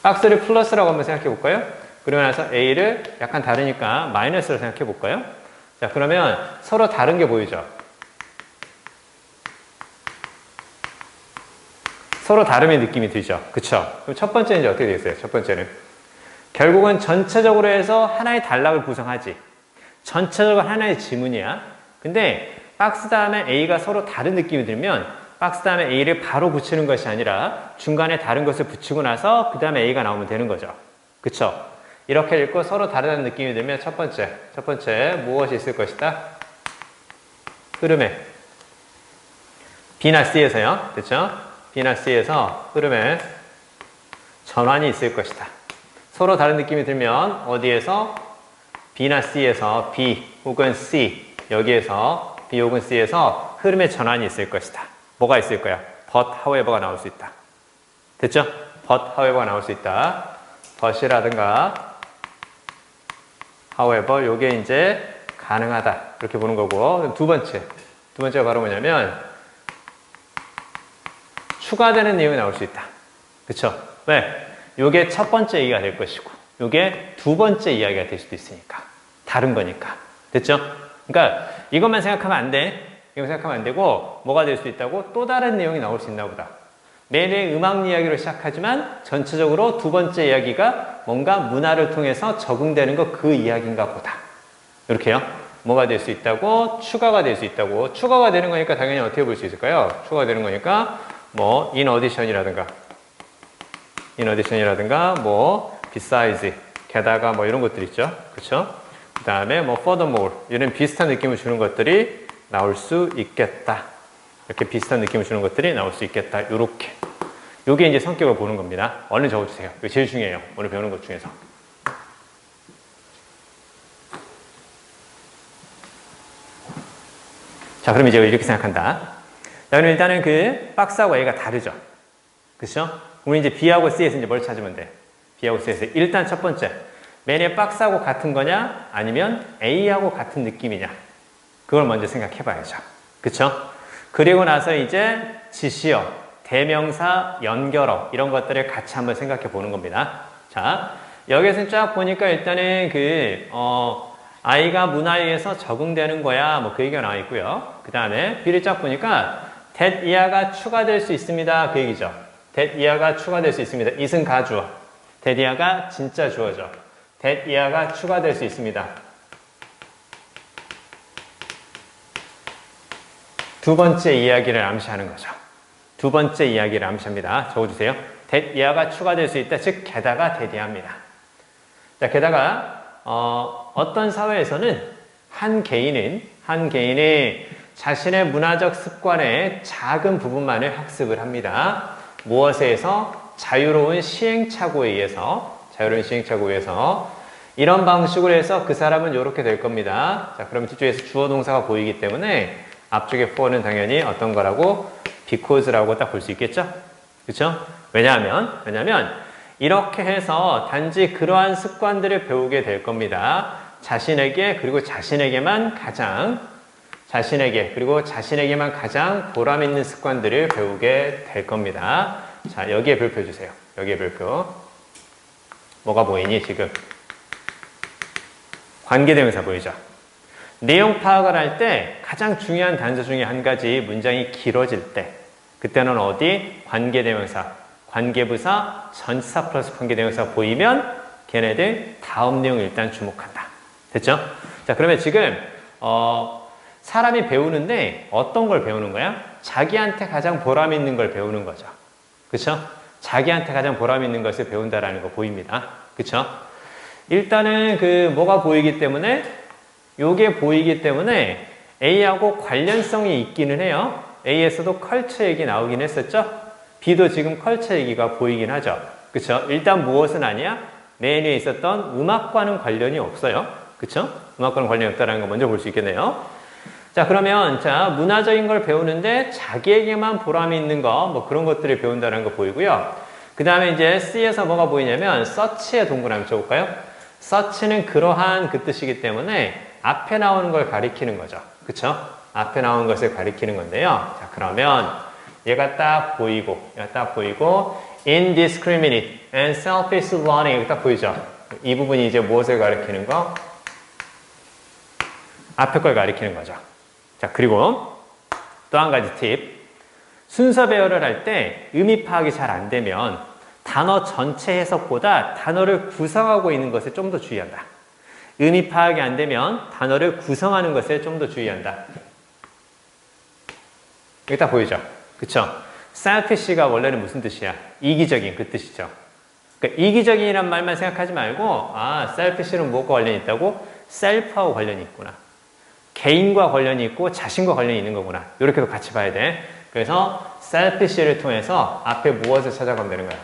박스를 플러스라고 한번 생각해 볼까요? 그러고 나서 A를 약간 다르니까 마이너스로 생각해 볼까요? 자, 그러면 서로 다른 게 보이죠? 서로 다름의 느낌이 들죠? 그쵸? 그럼 첫 번째는 이제 어떻게 되겠어요? 첫 번째는 결국은 전체적으로 해서 하나의 단락을 구성하지. 전체적으로 하나의 지문이야. 근데 박스 다음에 A가 서로 다른 느낌이 들면 박스 다음에 A를 바로 붙이는 것이 아니라 중간에 다른 것을 붙이고 나서 그 다음에 A가 나오면 되는 거죠. 그쵸? 이렇게 읽고 서로 다르다는 느낌이 들면 첫 번째 무엇이 있을 것이다? 흐름에 B나 C에서요. 됐죠? B나 C에서 흐름에 전환이 있을 것이다. 서로 다른 느낌이 들면 어디에서? B나 C에서 B 혹은 C, 여기에서 B 혹은 C에서 흐름의 전환이 있을 것이다. 뭐가 있을 거야? But, however가 나올 수 있다. 됐죠? But, however가 나올 수 있다. but이라든가 however, 요게 이제 가능하다. 이렇게 보는 거고. 두 번째가 바로 뭐냐면 추가되는 내용이 나올 수 있다. 그쵸? 왜? 요게 첫 번째 이야기가 될 것이고 요게 두 번째 이야기가 될 수도 있으니까. 다른 거니까. 됐죠? 그러니까 이것만 생각하면 안 돼. 이거 생각하면 안 되고 뭐가 될 수 있다고? 또 다른 내용이 나올 수 있나 보다. 매일 음악 이야기로 시작하지만 전체적으로 두 번째 이야기가 뭔가 문화를 통해서 적응되는 거 그 이야기인가 보다. 이렇게요. 뭐가 될 수 있다고? 추가가 될 수 있다고. 추가가 되는 거니까 당연히 어떻게 볼 수 있을까요? 추가가 되는 거니까 뭐 in addition이라든가 뭐 besides, 게다가 뭐 이런 것들 있죠. 그쵸? 그 다음에 뭐 furthermore 이런 비슷한 느낌을 주는 것들이 나올 수 있겠다. 이렇게 비슷한 느낌을 주는 것들이 나올 수 있겠다. 요렇게. 요게 이제 성격을 보는 겁니다. 얼른 적어주세요. 이거 제일 중요해요. 오늘 배우는 것 중에서. 자, 그럼 이제 이렇게 생각한다. 자, 그럼 일단은 그 박스하고 A가 다르죠. 그쵸? 우리 이제 B하고 C에서 이제 뭘 찾으면 돼? B하고 C에서. 일단 첫 번째. 맨에 박스하고 같은 거냐? 아니면 A하고 같은 느낌이냐? 그걸 먼저 생각해 봐야죠. 그쵸? 그리고 나서 이제 지시어, 대명사, 연결어 이런 것들을 같이 한번 생각해 보는 겁니다. 자, 여기에서 쫙 보니까 일단은 아이가 문화에 의해서 적응되는 거야. 뭐 그 얘기가 나와 있고요. 그 다음에 B를 쫙 보니까 that 이하가 추가될 수 있습니다. 그 얘기죠. that 이하가 추가될 수 있습니다. it은 가주어. that 이하가 진짜 주어죠. that 이하가 추가될 수 있습니다. 두 번째 이야기를 암시하는 거죠. 두 번째 이야기를 암시합니다. 적어주세요. that 이하가 추가될 수 있다. 즉 게다가 that 이하입니다. 자, 게다가 어떤 사회에서는 한 개인이 자신의 문화적 습관의 작은 부분만을 학습을 합니다. 무엇에서? 자유로운 시행착오에 의해서 이런 방식으로 해서 그 사람은 이렇게 될 겁니다. 자, 그럼 뒤쪽에서 주어 동사가 보이기 때문에 앞쪽에 for는 당연히 어떤 거라고? because라고 딱 볼 수 있겠죠? 그렇죠? 왜냐하면 이렇게 해서 단지 그러한 습관들을 배우게 될 겁니다. 자신에게 그리고 자신에게만 가장 보람 있는 습관들을 배우게 될 겁니다. 자, 여기에 별표 주세요. 여기에 별표. 뭐가 보이니 지금? 관계대명사 보이죠? 내용 파악을 할 때 가장 중요한 단서 중에 한 가지 문장이 길어질 때 그때는 어디? 관계대명사, 관계부사, 전치사 플러스 관계대명사 보이면 걔네들 다음 내용 일단 주목한다. 됐죠? 자, 그러면 지금 사람이 배우는데 어떤 걸 배우는 거야? 자기한테 가장 보람 있는 걸 배우는 거죠. 그쵸? 자기한테 가장 보람 있는 것을 배운다라는 거 보입니다. 그쵸? 일단은 뭐가 보이기 때문에 요게 보이기 때문에 A하고 관련성이 있기는 해요. A에서도 컬처 얘기 나오긴 했었죠? B도 지금 컬처 얘기가 보이긴 하죠. 그쵸? 일단 무엇은 아니야? 메뉴에 있었던 음악과는 관련이 없어요. 그쵸? 음악과는 관련이 없다는 거 먼저 볼 수 있겠네요. 자, 그러면, 문화적인 걸 배우는데 자기에게만 보람이 있는 거, 뭐 그런 것들을 배운다는 거 보이고요. 그 다음에 이제 C에서 뭐가 보이냐면, search의 동그라미 쳐볼까요? search는 그러한 그 뜻이기 때문에 앞에 나오는 걸 가리키는 거죠. 그쵸? 앞에 나오는 것을 가리키는 건데요. 자, 그러면 얘가 딱 보이고, indiscriminate and selfish learning 여기 딱 보이죠? 이 부분이 이제 무엇을 가리키는 거? 앞에 걸 가리키는 거죠. 자, 그리고 또 한 가지 팁. 순서 배열을 할 때 의미 파악이 잘 안 되면 단어 전체 해석보다 단어를 구성하고 있는 것에 좀 더 주의한다. 의미 파악이 안 되면 단어를 구성하는 것에 좀 더 주의한다. 여기 딱 보이죠? 그쵸? selfish가 원래는 무슨 뜻이야? 이기적인 그 뜻이죠. 그러니까 이기적인이란 말만 생각하지 말고 selfish는 무엇과 관련이 있다고? self하고 관련이 있구나. 개인과 관련이 있고 자신과 관련이 있는 거구나. 이렇게도 같이 봐야 돼. 그래서 selfish를 통해서 앞에 무엇을 찾아가면 되는 거야?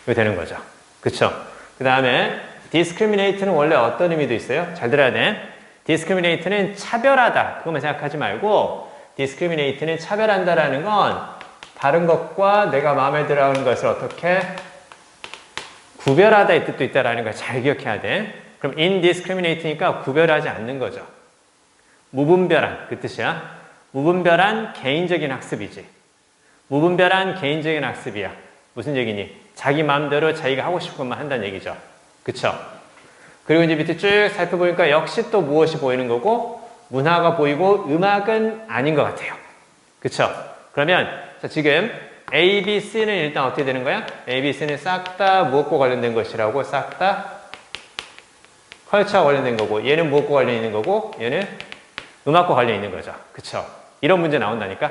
이거 되는 거죠. 그쵸? 그 다음에 discriminate는 원래 어떤 의미도 있어요? 잘 들어야 돼. discriminate는 차별하다. 그것만 생각하지 말고 discriminate는 차별한다라는 건 다른 것과 내가 마음에 들어하는 것을 어떻게 구별하다 이 뜻도 있다라는 걸 잘 기억해야 돼. 그럼 indiscriminate니까 구별하지 않는 거죠. 무분별한 그 뜻이야. 무분별한 개인적인 학습이지. 무분별한 개인적인 학습이야. 무슨 얘기니? 자기 마음대로 자기가 하고 싶은 것만 한다는 얘기죠. 그쵸? 그리고 이제 밑에 쭉 살펴보니까 역시 또 무엇이 보이는 거고 문화가 보이고 음악은 아닌 것 같아요. 그쵸? 그러면 자, 지금 A, B, C는 일단 어떻게 되는 거야? A, B, C는 싹 다 무엇과 관련된 것이라고 싹 다 컬처와 관련된 거고 얘는 무엇과 관련 있는 거고 얘는 음악과 관련 있는 거죠. 그쵸? 이런 문제 나온다니까?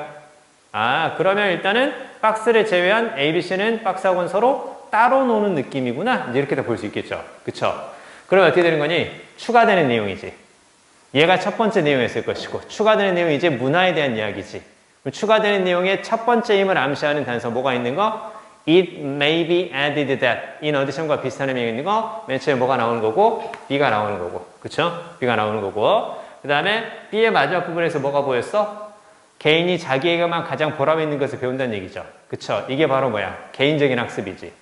그러면 일단은 박스를 제외한 A, B, C는 박스하고는 서로 따로 노는 느낌이구나. 이제 이렇게 다 볼 수 있겠죠. 그쵸? 그러면 어떻게 되는 거니? 추가되는 내용이지. 얘가 첫 번째 내용이었을 것이고 추가되는 내용이 이제 문화에 대한 이야기지. 추가되는 내용의 첫 번째임을 암시하는 단서 뭐가 있는 거? It may be added that. in addition과 비슷한 의미가 있는 거. 맨 처음에 뭐가 나오는 거고? B가 나오는 거고. 그쵸? B가 나오는 거고. 그 다음에 B의 마지막 부분에서 뭐가 보였어? 개인이 자기에게만 가장 보람 있는 것을 배운다는 얘기죠. 그쵸? 이게 바로 뭐야? 개인적인 학습이지.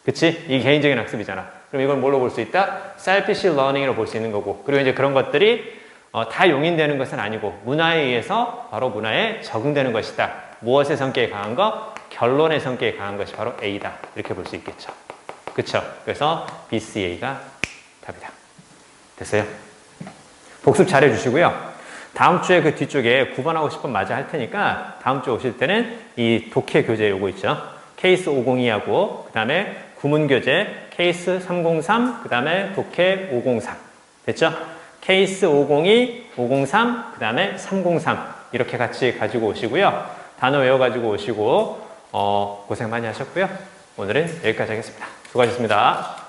그치? 이게 개인적인 학습이잖아. 그럼 이걸 뭘로 볼 수 있다? selfish learning으로 볼 수 있는 거고. 그리고 이제 그런 것들이 다 용인되는 것은 아니고 문화에 의해서 바로 문화에 적응되는 것이다. 무엇의 성격이 강한 거? 결론의 성격이 강한 것이 바로 A다. 이렇게 볼 수 있겠죠. 그쵸? 그래서 BCA가 답이다. 됐어요? 복습 잘 해주시고요. 다음 주에 그 뒤쪽에 9번하고 10번 마저 할 테니까 다음 주에 오실 때는 이 독해 교재 요거 있죠. 케이스 502하고 그 다음에 구문 교재 케이스 303 그 다음에 독해 503 됐죠? 케이스 502, 503 그 다음에 303 이렇게 같이 가지고 오시고요. 단어 외워가지고 오시고 고생 많이 하셨고요. 오늘은 여기까지 하겠습니다. 수고하셨습니다.